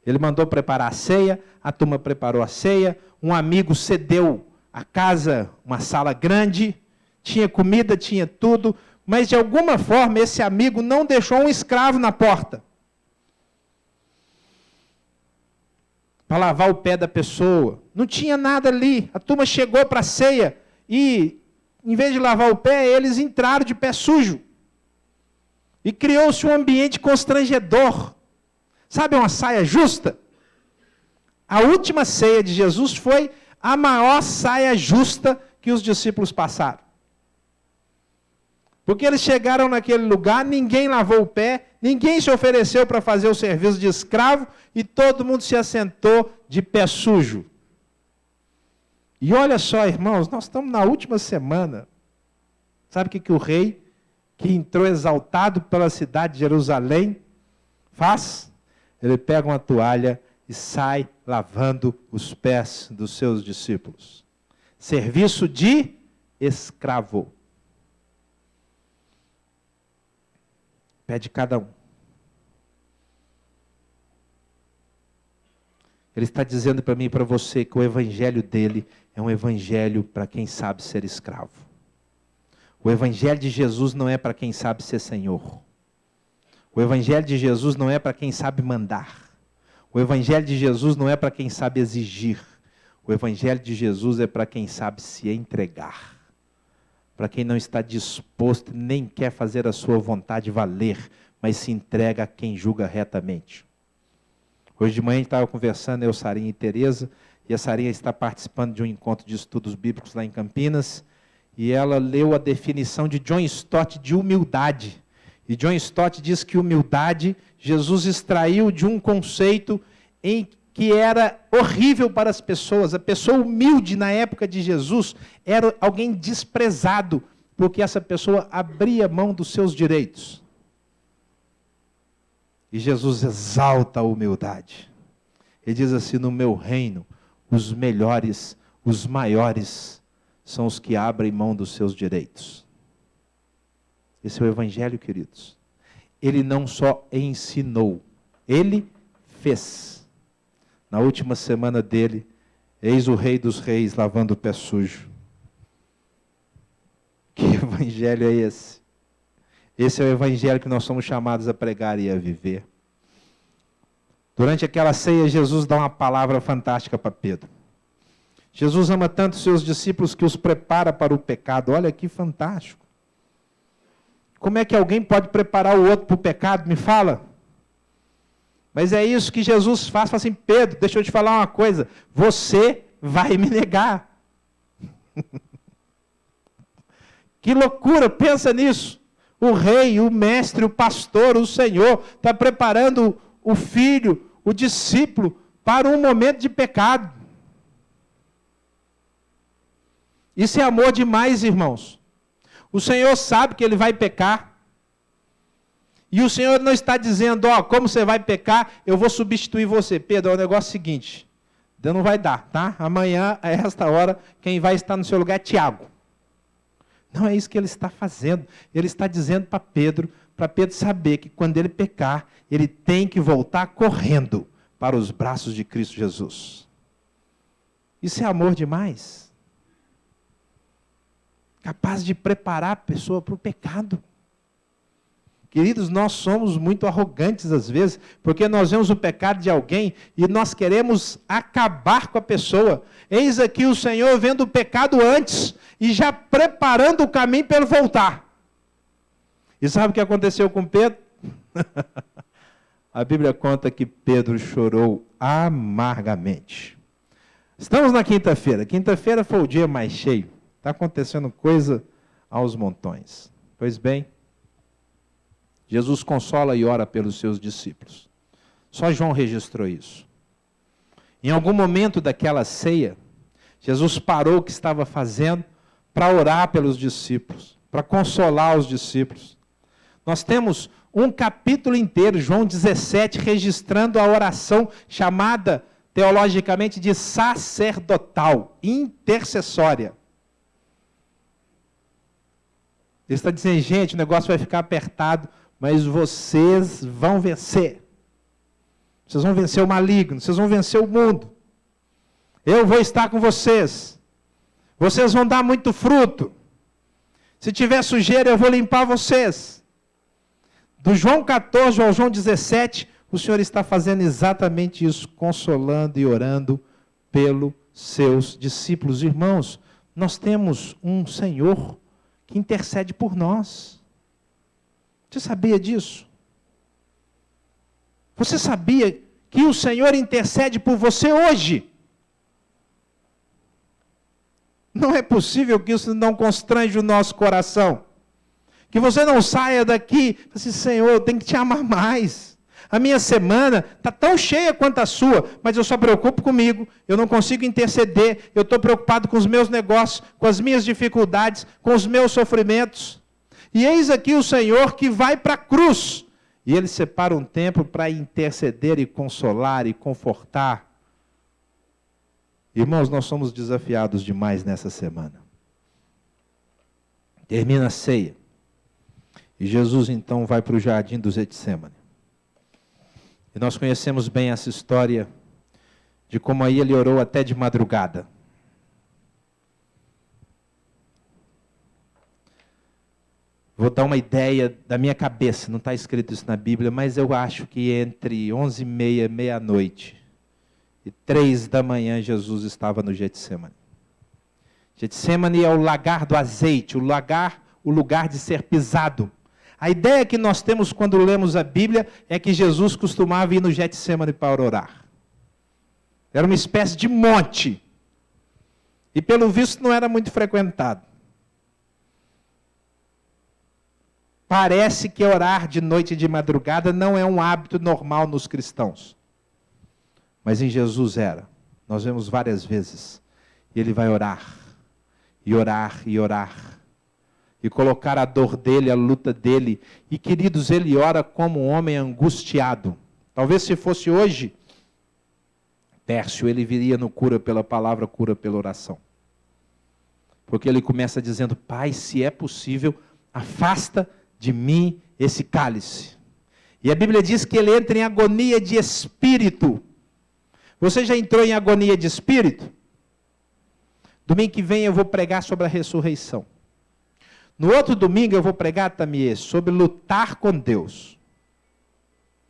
Ele mandou preparar a ceia, a turma preparou a ceia, um amigo cedeu a casa, uma sala grande, tinha comida, tinha tudo, mas de alguma forma esse amigo não deixou um escravo na porta para lavar o pé da pessoa. Não tinha nada ali. A turma chegou para a ceia e, em vez de lavar o pé, eles entraram de pé sujo. E criou-se um ambiente constrangedor. Sabe uma saia justa? A última ceia de Jesus foi a maior saia justa que os discípulos passaram. Porque eles chegaram naquele lugar, ninguém lavou o pé, ninguém se ofereceu para fazer o serviço de escravo, e todo mundo se assentou de pé sujo. E olha só, irmãos, nós estamos na última semana. Sabe o que o rei, que entrou exaltado pela cidade de Jerusalém, faz? Ele pega uma toalha e sai lavando os pés dos seus discípulos. Serviço de escravo. Pé de cada um. Ele está dizendo para mim e para você que o evangelho dele é um evangelho para quem sabe ser escravo. O evangelho de Jesus não é para quem sabe ser senhor. O evangelho de Jesus não é para quem sabe mandar. O evangelho de Jesus não é para quem sabe exigir. O evangelho de Jesus é para quem sabe se entregar. Para quem não está disposto, nem quer fazer a sua vontade valer, mas se entrega a quem julga retamente. Hoje de manhã a gente estava conversando, eu, Sarinha e Tereza, e a Sarinha está participando de um encontro de estudos bíblicos lá em Campinas, e ela leu a definição de John Stott de humildade. E John Stott diz que humildade, Jesus extraiu de um conceito em que era horrível para as pessoas. A pessoa humilde na época de Jesus era alguém desprezado, porque essa pessoa abria mão dos seus direitos. E Jesus exalta a humildade. Ele diz assim, no meu reino, os melhores, os maiores, são os que abrem mão dos seus direitos. Esse é o evangelho, queridos. Ele não só ensinou, ele fez. Na última semana dele, eis o Rei dos Reis lavando o pé sujo. Que evangelho é esse? Esse é o evangelho que nós somos chamados a pregar e a viver. Durante aquela ceia, Jesus dá uma palavra fantástica para Pedro. Jesus ama tanto os seus discípulos que os prepara para o pecado. Olha que fantástico. Como é que alguém pode preparar o outro para o pecado? Me fala. Mas é isso que Jesus faz. Fala assim, Pedro, deixa eu te falar uma coisa. Você vai me negar. Que loucura, pensa nisso. O rei, o mestre, o pastor, o Senhor está preparando o filho, o discípulo, para um momento de pecado. Isso é amor demais, irmãos. O Senhor sabe que ele vai pecar. E o Senhor não está dizendo, ó, como você vai pecar, eu vou substituir você. Pedro, é o negócio seguinte, não vai dar, tá? Amanhã, a esta hora, quem vai estar no seu lugar é Tiago. Não é isso que ele está fazendo. Ele está dizendo para Pedro saber que quando ele pecar, ele tem que voltar correndo para os braços de Cristo Jesus. Isso é amor demais. Capaz de preparar a pessoa para o pecado. Queridos, nós somos muito arrogantes às vezes, porque nós vemos o pecado de alguém e nós queremos acabar com a pessoa. Eis aqui o Senhor vendo o pecado antes e já preparando o caminho para ele voltar. E sabe o que aconteceu com Pedro? A Bíblia conta que Pedro chorou amargamente. Estamos na quinta-feira. Quinta-feira foi o dia mais cheio. Está acontecendo coisa aos montões. Pois bem, Jesus consola e ora pelos seus discípulos. Só João registrou isso. Em algum momento daquela ceia, Jesus parou o que estava fazendo para orar pelos discípulos, para consolar os discípulos. Nós temos um capítulo inteiro, João 17, registrando a oração chamada teologicamente de sacerdotal, intercessória. Ele está dizendo, gente, o negócio vai ficar apertado, mas vocês vão vencer. Vocês vão vencer o maligno, vocês vão vencer o mundo. Eu vou estar com vocês. Vocês vão dar muito fruto. Se tiver sujeira, eu vou limpar vocês. Do João 14 ao João 17, o Senhor está fazendo exatamente isso, consolando e orando pelos seus discípulos. Irmãos, nós temos um Senhor que intercede por nós. Você sabia disso? Você sabia que o Senhor intercede por você hoje? Não é possível que isso não constrange o nosso coração. Que você não saia daqui e assim, Senhor, eu tenho que te amar mais. A minha semana está tão cheia quanto a sua, mas eu só preocupo comigo, eu não consigo interceder, eu estou preocupado com os meus negócios, com as minhas dificuldades, com os meus sofrimentos. E eis aqui o Senhor que vai para a cruz. E Ele separa um tempo para interceder e consolar e confortar. Irmãos, nós somos desafiados demais nessa semana. Termina a ceia. E Jesus então vai para o jardim do Getsemane. E nós conhecemos bem essa história de como aí ele orou até de madrugada. Vou dar uma ideia da minha cabeça, não está escrito isso na Bíblia, mas eu acho que entre 11h30, meia-noite e 3 da manhã Jesus estava no Getsemane. Getsemane é o lagar do azeite, o lugar de ser pisado. A ideia que nós temos quando lemos a Bíblia é que Jesus costumava ir no Getsemane para orar. Era uma espécie de monte. E pelo visto não era muito frequentado. Parece que orar de noite e de madrugada não é um hábito normal nos cristãos. Mas em Jesus era. Nós vemos várias vezes. E ele vai orar. E orar, e orar. E colocar a dor dele, a luta dele. E, queridos, ele ora como um homem angustiado. Talvez se fosse hoje, Tércio, ele viria no cura pela palavra, cura pela oração. Porque ele começa dizendo, Pai, se é possível, afasta de mim esse cálice. E a Bíblia diz que ele entra em agonia de espírito. Você já entrou em agonia de espírito? Domingo que vem eu vou pregar sobre a ressurreição. No outro domingo eu vou pregar, Tamie, sobre lutar com Deus.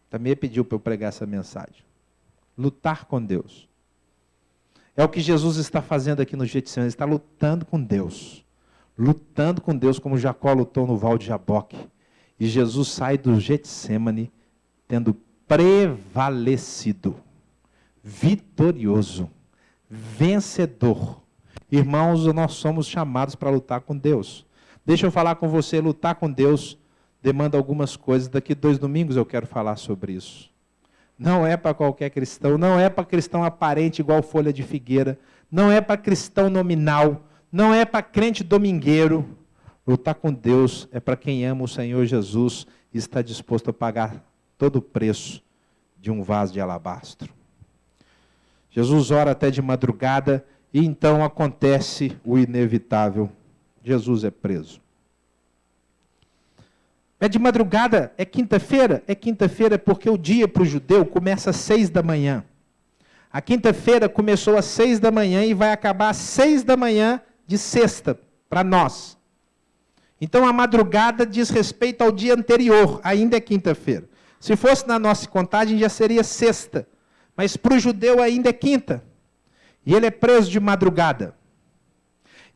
Tamie pediu para eu pregar essa mensagem. Lutar com Deus. É o que Jesus está fazendo aqui no Getsemane. Ele está lutando com Deus. Lutando com Deus como Jacó lutou no Val de Jaboque. E Jesus sai do Getsemane tendo prevalecido. Vitorioso. Vencedor. Irmãos, nós somos chamados para lutar com Deus. Deixa eu falar com você, lutar com Deus demanda algumas coisas. Daqui 2 domingos eu quero falar sobre isso. Não é para qualquer cristão, não é para cristão aparente igual folha de figueira, não é para cristão nominal, não é para crente domingueiro. Lutar com Deus é para quem ama o Senhor Jesus e está disposto a pagar todo o preço de um vaso de alabastro. Jesus ora até de madrugada e então acontece o inevitável. Jesus é preso. É de madrugada? É quinta-feira? É quinta-feira porque o dia para o judeu começa às 6 da manhã. A quinta-feira começou às 6 da manhã e vai acabar às 6 da manhã de sexta, para nós. Então a madrugada diz respeito ao dia anterior, ainda é quinta-feira. Se fosse na nossa contagem já seria sexta, mas para o judeu ainda é quinta. E ele é preso de madrugada.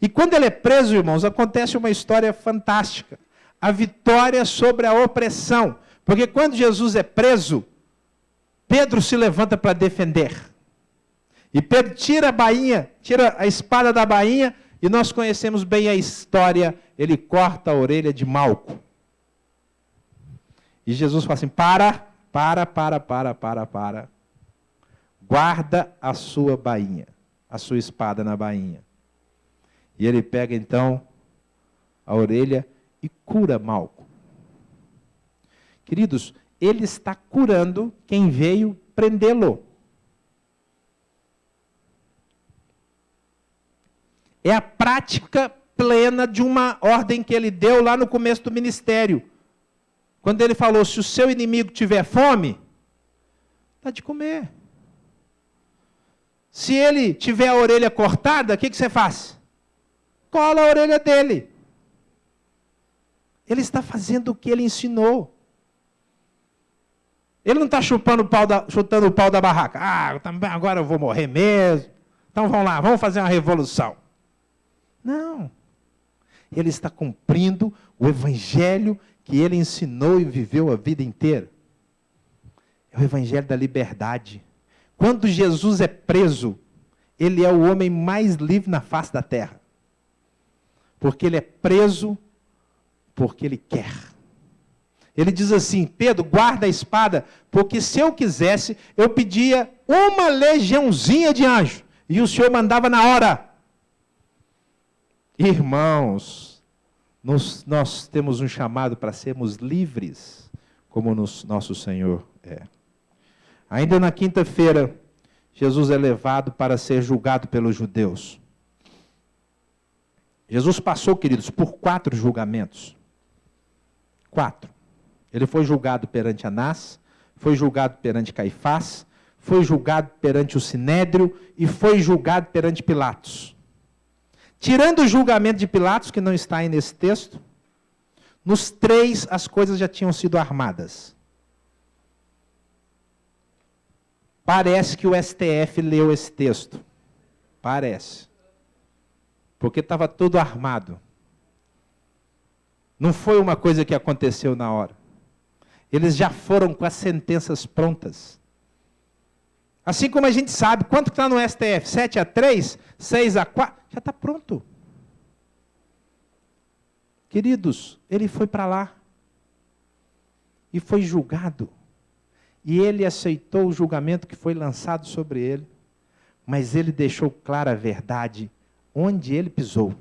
E quando ele é preso, irmãos, acontece uma história fantástica. A vitória sobre a opressão. Porque quando Jesus é preso, Pedro se levanta para defender. E Pedro tira a bainha, tira a espada da bainha, e nós conhecemos bem a história, ele corta a orelha de Malco. E Jesus fala assim, para. Guarda a sua bainha, a sua espada na bainha. E ele pega então a orelha e cura Malco. Queridos, ele está curando quem veio prendê-lo. É a prática plena de uma ordem que ele deu lá no começo do ministério. Quando ele falou, se o seu inimigo tiver fome, dá de comer. Se ele tiver a orelha cortada, o que você faz? Cola a orelha dele. Ele está fazendo o que ele ensinou. Ele não está chutando o pau da barraca. Agora eu vou morrer mesmo. Então vamos lá, vamos fazer uma revolução. Não. Ele está cumprindo o evangelho que ele ensinou e viveu a vida inteira. É o evangelho da liberdade. Quando Jesus é preso, ele é o homem mais livre na face da terra. Porque ele é preso porque ele quer. Ele diz assim, Pedro, guarda a espada, porque se eu quisesse, eu pedia uma legiãozinha de anjo, e o Senhor mandava na hora. Irmãos, nós temos um chamado para sermos livres, como nosso Senhor é. Ainda na quinta-feira, Jesus é levado para ser julgado pelos judeus. Jesus passou, queridos, por 4 julgamentos. 4. Ele foi julgado perante Anás, foi julgado perante Caifás, foi julgado perante o Sinédrio e foi julgado perante Pilatos. Tirando o julgamento de Pilatos, que não está aí nesse texto, nos 3 as coisas já tinham sido armadas. Parece que o STF leu esse texto. Parece. Porque estava tudo armado. Não foi uma coisa que aconteceu na hora. Eles já foram com as sentenças prontas. Assim como a gente sabe, quanto está no STF? 7-3? 6-4? Já está pronto. Queridos, ele foi para lá. E foi julgado. E ele aceitou o julgamento que foi lançado sobre ele. Mas ele deixou clara a verdade onde ele pisou.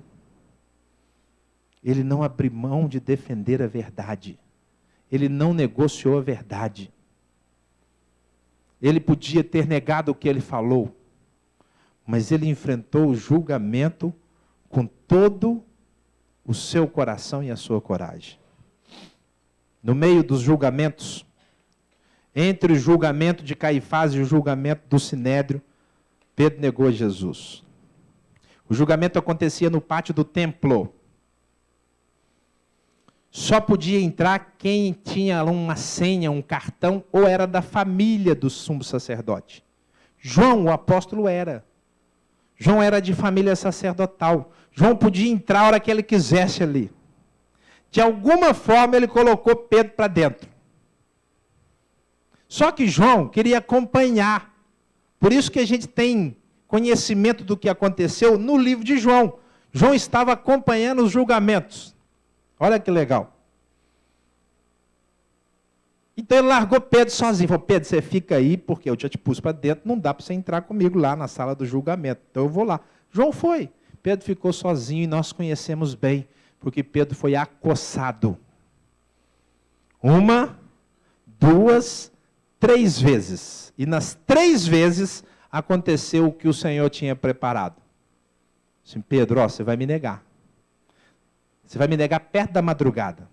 Ele não abriu mão de defender a verdade. Ele não negociou a verdade. Ele podia ter negado o que ele falou, mas ele enfrentou o julgamento com todo o seu coração e a sua coragem. No meio dos julgamentos, entre o julgamento de Caifás e o julgamento do Sinédrio, Pedro negou Jesus. O julgamento acontecia no pátio do templo. Só podia entrar quem tinha uma senha, um cartão, ou era da família do sumo sacerdote. João, o apóstolo, era. João era de família sacerdotal. João podia entrar a hora que ele quisesse ali. De alguma forma ele colocou Pedro para dentro. Só que João queria acompanhar. Por isso que a gente tem conhecimento do que aconteceu no livro de João. João estava acompanhando os julgamentos. Olha que legal. Então ele largou Pedro sozinho. Falou, Pedro, você fica aí, porque eu já te pus para dentro, não dá para você entrar comigo lá na sala do julgamento. Então eu vou lá. João foi. Pedro ficou sozinho e nós conhecemos bem, porque Pedro foi acossado. 1, 2, 3 vezes. E nas 3 vezes aconteceu o que o Senhor tinha preparado. Assim, Pedro, você vai me negar. Você vai me negar perto da madrugada.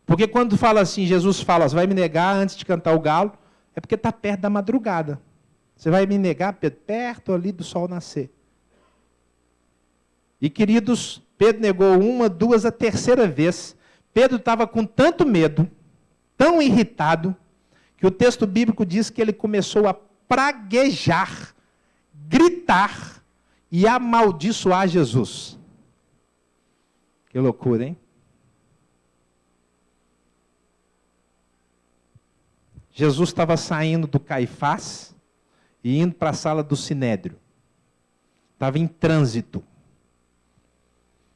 Porque quando fala assim, Jesus fala, você vai me negar antes de cantar o galo, é porque está perto da madrugada. Você vai me negar, Pedro, perto ali do sol nascer. E queridos, Pedro negou uma, duas, a terceira vez. Pedro estava com tanto medo, tão irritado, que o texto bíblico diz que ele começou a praguejar, gritar e amaldiçoar Jesus. Que loucura, hein? Jesus estava saindo do Caifás e indo para a sala do Sinédrio. Estava em trânsito.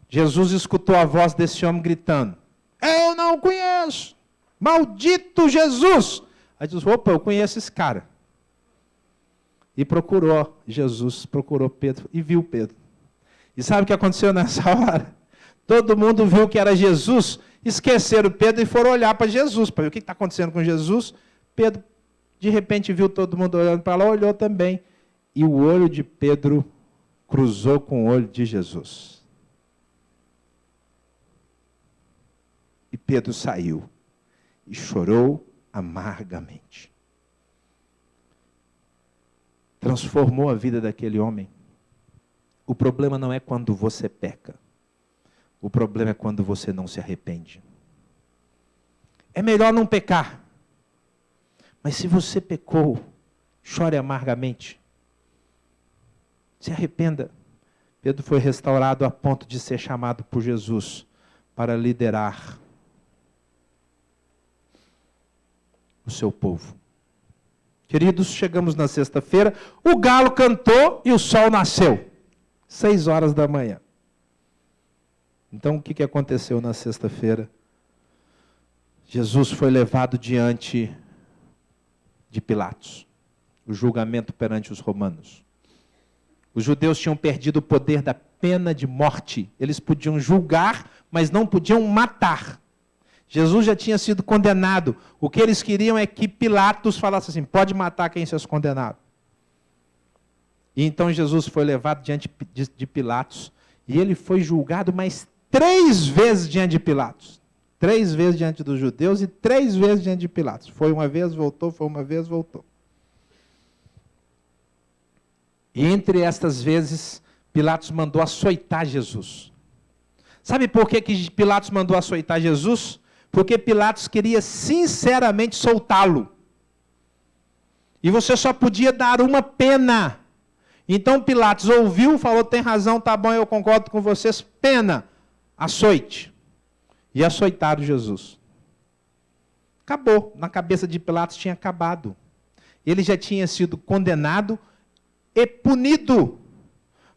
Jesus escutou a voz desse homem gritando: eu não conheço! Maldito Jesus! Aí Jesus, opa, eu conheço esse cara. E procurou Jesus, procurou Pedro e viu Pedro. E sabe o que aconteceu nessa hora? Todo mundo viu que era Jesus, esqueceram Pedro e foram olhar para Jesus, para ver o que está acontecendo com Jesus. Pedro, de repente, viu todo mundo olhando para lá, olhou também. E o olho de Pedro cruzou com o olho de Jesus. E Pedro saiu e chorou amargamente. Transformou a vida daquele homem. O problema não é quando você peca. O problema é quando você não se arrepende. É melhor não pecar. Mas se você pecou, chore amargamente. Se arrependa. Pedro foi restaurado a ponto de ser chamado por Jesus para liderar o seu povo. Queridos, chegamos na sexta-feira, o galo cantou e o sol nasceu. 6 horas da manhã. Então, o que aconteceu na sexta-feira? Jesus foi levado diante de Pilatos, o julgamento perante os romanos. Os judeus tinham perdido o poder da pena de morte. Eles podiam julgar, mas não podiam matar. Jesus já tinha sido condenado. O que eles queriam é que Pilatos falasse assim, pode matar quem seja condenado. E então Jesus foi levado diante de Pilatos, e ele foi julgado mais 3 vezes diante de Pilatos. 3 vezes diante dos judeus e 3 vezes diante de Pilatos. Foi uma vez, voltou, foi uma vez, voltou. E entre estas vezes, Pilatos mandou açoitar Jesus. Sabe por que Pilatos mandou açoitar Jesus? Porque Pilatos queria sinceramente soltá-lo. E você só podia dar uma pena. Então Pilatos ouviu, falou, tem razão, tá bom, eu concordo com vocês, pena, açoite. E açoitaram Jesus. Acabou. Na cabeça de Pilatos tinha acabado. Ele já tinha sido condenado e punido.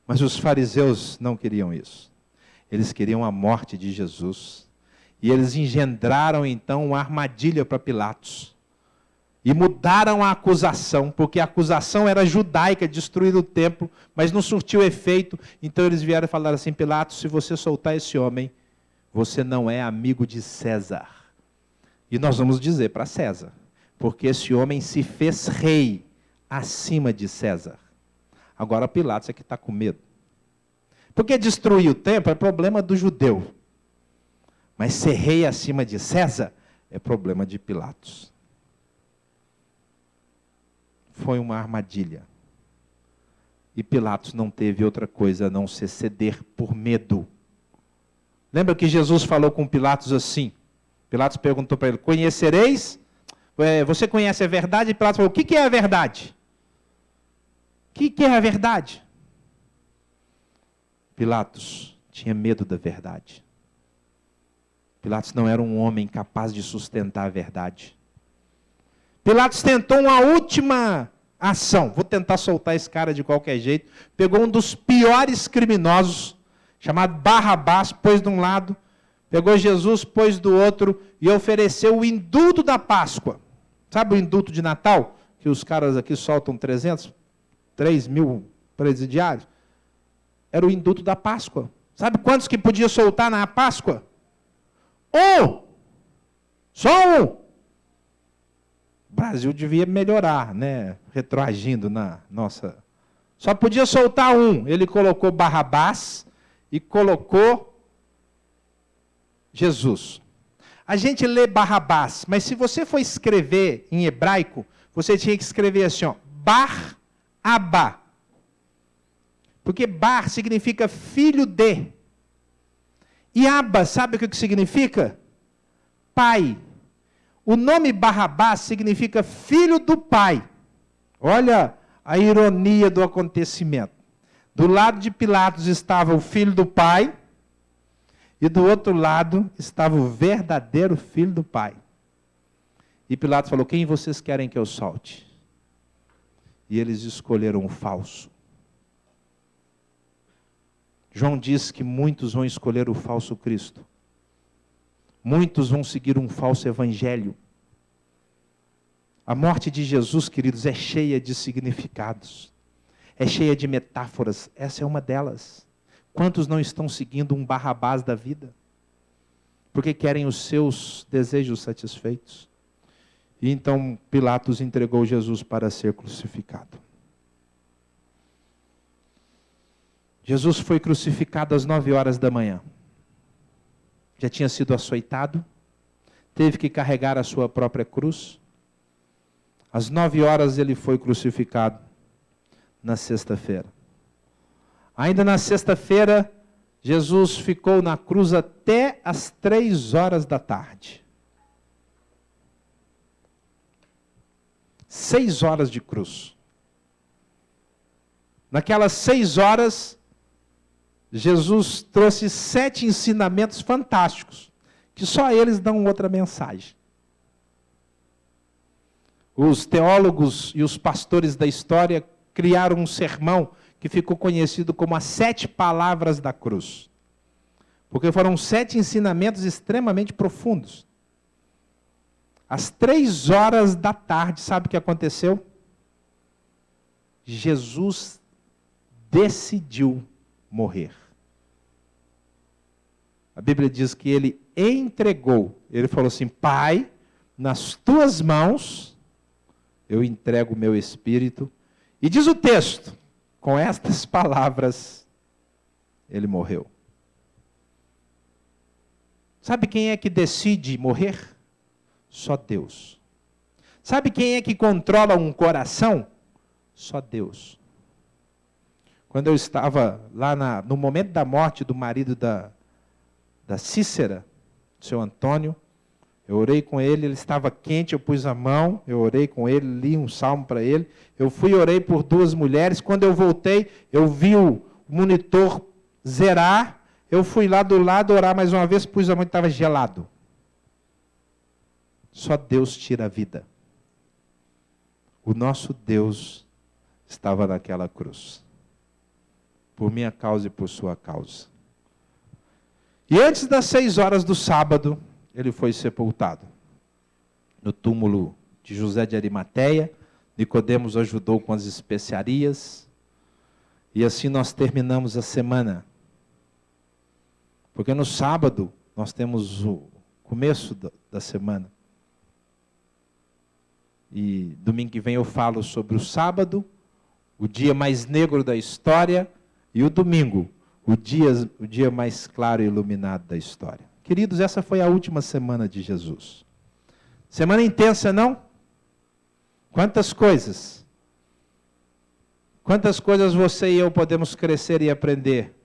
Mas os fariseus não queriam isso. Eles queriam a morte de Jesus. E eles engendraram então uma armadilha para Pilatos. E mudaram a acusação, porque a acusação era judaica, destruir o templo, mas não surtiu efeito. Então eles vieram e falaram assim, Pilatos, se você soltar esse homem, você não é amigo de César. E nós vamos dizer para César, porque esse homem se fez rei acima de César. Agora Pilatos é que está com medo. Porque destruir o templo é problema do judeu. Mas ser rei acima de César é problema de Pilatos. Foi uma armadilha. E Pilatos não teve outra coisa a não se ceder por medo. Lembra que Jesus falou com Pilatos assim? Pilatos perguntou para ele, conhecereis? Você conhece a verdade? E Pilatos falou, o que é a verdade? O que é a verdade? Pilatos tinha medo da verdade. Pilatos não era um homem capaz de sustentar a verdade. Pilatos tentou uma última ação. Vou tentar soltar esse cara de qualquer jeito. Pegou um dos piores criminosos, chamado Barrabás, pôs de um lado, pegou Jesus, pôs do outro, e ofereceu o indulto da Páscoa. Sabe o indulto de Natal? Que os caras aqui soltam 3 mil presidiários? Era o indulto da Páscoa. Sabe quantos que podia soltar na Páscoa? 1! Só 1! O Brasil devia melhorar, né? Retroagindo na nossa... Só podia soltar 1. Ele colocou Barrabás e colocou Jesus. A gente lê Barrabás, mas se você for escrever em hebraico, você tinha que escrever assim, ó, Bar-Abá. Porque Bar significa filho de. E Abba, sabe o que significa? Pai. O nome Barrabás significa filho do pai. Olha a ironia do acontecimento. Do lado de Pilatos estava o filho do pai, e do outro lado estava o verdadeiro filho do pai. E Pilatos falou: quem vocês querem que eu solte? E eles escolheram o falso. João diz que muitos vão escolher o falso Cristo. Muitos vão seguir um falso evangelho. A morte de Jesus, queridos, é cheia de significados. É cheia de metáforas. Essa é uma delas. Quantos não estão seguindo um Barrabás da vida? Porque querem os seus desejos satisfeitos. E então Pilatos entregou Jesus para ser crucificado. Jesus foi crucificado às 9 horas da manhã. Já tinha sido açoitado, teve que carregar a sua própria cruz. Às 9 horas ele foi crucificado, na sexta-feira. Ainda na sexta-feira, Jesus ficou na cruz até às 3 horas da tarde. 6 horas de cruz. Naquelas 6 horas, Jesus trouxe 7 ensinamentos fantásticos, que só eles dão outra mensagem. Os teólogos e os pastores da história criaram um sermão que ficou conhecido como as 7 palavras da cruz. Porque foram 7 ensinamentos extremamente profundos. Às 3 horas da tarde, sabe o que aconteceu? Jesus decidiu morrer. A Bíblia diz que ele entregou. Ele falou assim: Pai, nas tuas mãos eu entrego o meu espírito. E diz o texto, com estas palavras, ele morreu. Sabe quem é que decide morrer? Só Deus. Sabe quem é que controla um coração? Só Deus. Quando eu estava lá no momento da morte do marido da Cícera, seu Antônio, eu orei com ele, ele estava quente, eu pus a mão, eu orei com ele, li um salmo para ele, eu fui e orei por 2 mulheres, quando eu voltei, eu vi o monitor zerar, eu fui lá do lado orar mais uma vez, pus a mão e estava gelado. Só Deus tira a vida. O nosso Deus estava naquela cruz, por minha causa e por sua causa. E antes das 6 horas do sábado, ele foi sepultado no túmulo de José de Arimateia. Nicodemos ajudou com as especiarias. E assim nós terminamos a semana. Porque no sábado nós temos o começo da semana. E domingo que vem eu falo sobre o sábado, o dia mais negro da história, e o domingo, o dia mais claro e iluminado da história. Queridos, essa foi a última semana de Jesus. Semana intensa, não? Quantas coisas? Quantas coisas você e eu podemos crescer e aprender?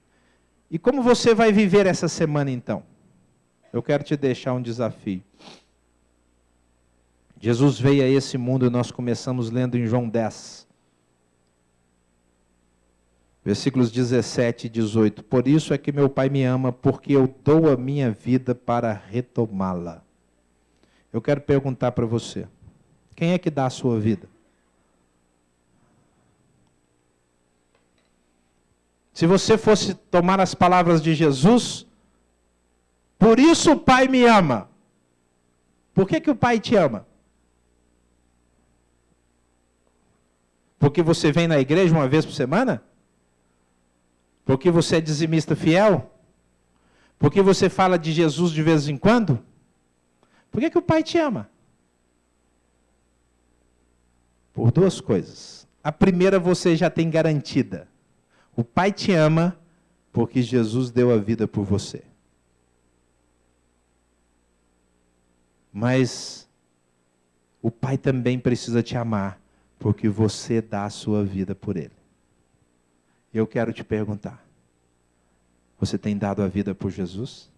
E como você vai viver essa semana então? Eu quero te deixar um desafio. Jesus veio a esse mundo e nós começamos lendo em João 10. Versículos 17 e 18. Por isso é que meu Pai me ama, porque eu dou a minha vida para retomá-la. Eu quero perguntar para você, quem é que dá a sua vida? Se você fosse tomar as palavras de Jesus, por isso o Pai me ama. Por que o Pai te ama? Porque você vem na igreja uma vez por semana? Porque você é dizimista fiel? Porque você fala de Jesus de vez em quando? Por que o Pai te ama? Por 2 coisas. A primeira você já tem garantida. O Pai te ama porque Jesus deu a vida por você. Mas o Pai também precisa te amar, porque você dá a sua vida por Ele. Eu quero te perguntar, você tem dado a vida por Jesus?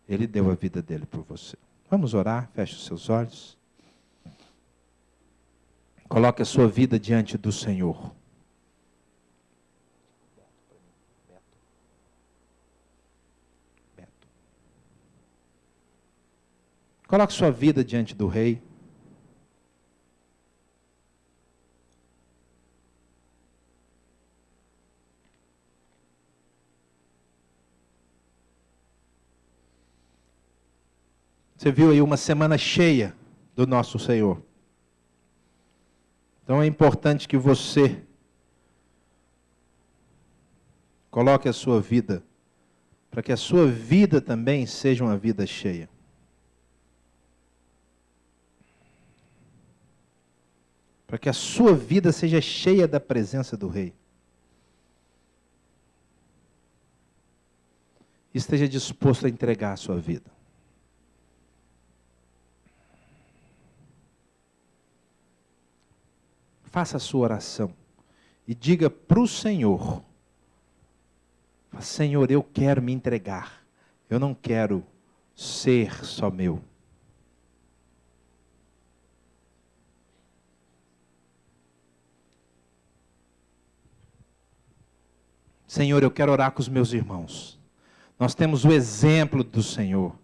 Ele deu a vida dele por você. Vamos orar, feche os seus olhos. Coloque a sua vida diante do Senhor. Coloque sua vida diante do Rei. Você viu aí uma semana cheia do nosso Senhor. Então é importante que você coloque a sua vida, para que a sua vida também seja uma vida cheia. Para que a sua vida seja cheia da presença do Rei. E esteja disposto a entregar a sua vida. Faça a sua oração e diga para o Senhor: Senhor, eu quero me entregar. Eu não quero ser só meu. Senhor, eu quero orar com os meus irmãos. Nós temos o exemplo do Senhor.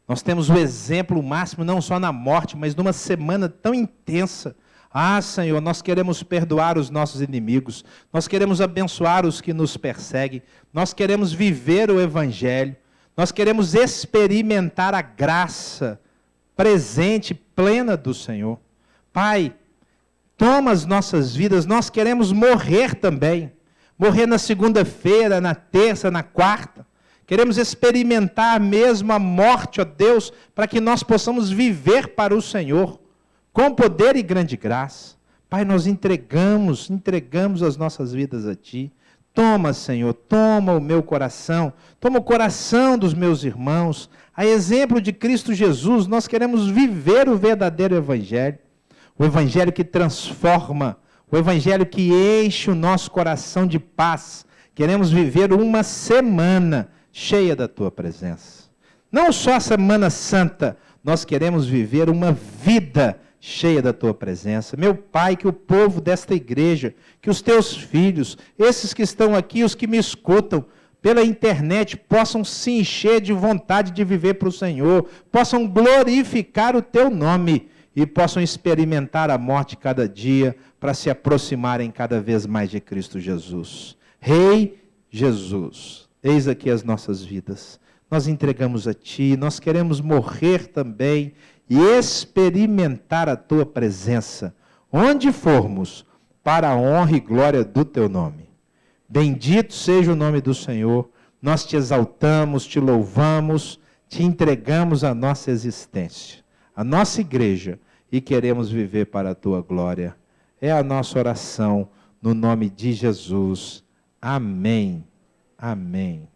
Nós temos o exemplo máximo, não só na morte, mas numa semana tão intensa. Ah, Senhor, nós queremos perdoar os nossos inimigos. Nós queremos abençoar os que nos perseguem. Nós queremos viver o Evangelho. Nós queremos experimentar a graça presente, plena do Senhor. Pai, toma as nossas vidas. Nós queremos morrer também. Morrer na segunda-feira, na terça, na quarta. Queremos experimentar mesmo a morte, ó Deus, para que nós possamos viver para o Senhor, com poder e grande graça. Pai, nós entregamos as nossas vidas a Ti. Toma, Senhor, toma o meu coração, toma o coração dos meus irmãos. A exemplo de Cristo Jesus, nós queremos viver o verdadeiro Evangelho. O Evangelho que transforma, o Evangelho que enche o nosso coração de paz. Queremos viver uma semana cheia da Tua presença. Não só a Semana Santa, nós queremos viver uma vida cheia da Tua presença. Meu Pai, que o povo desta igreja, que os Teus filhos, esses que estão aqui, os que me escutam pela internet, possam se encher de vontade de viver para o Senhor, possam glorificar o Teu nome e possam experimentar a morte cada dia para se aproximarem cada vez mais de Cristo Jesus. Rei Jesus, eis aqui as nossas vidas. Nós entregamos a Ti, nós queremos morrer também e experimentar a Tua presença, onde formos, para a honra e glória do Teu nome. Bendito seja o nome do Senhor, nós Te exaltamos, Te louvamos, Te entregamos a nossa existência, a nossa igreja, e queremos viver para a Tua glória. É a nossa oração, no nome de Jesus. Amém. Amém.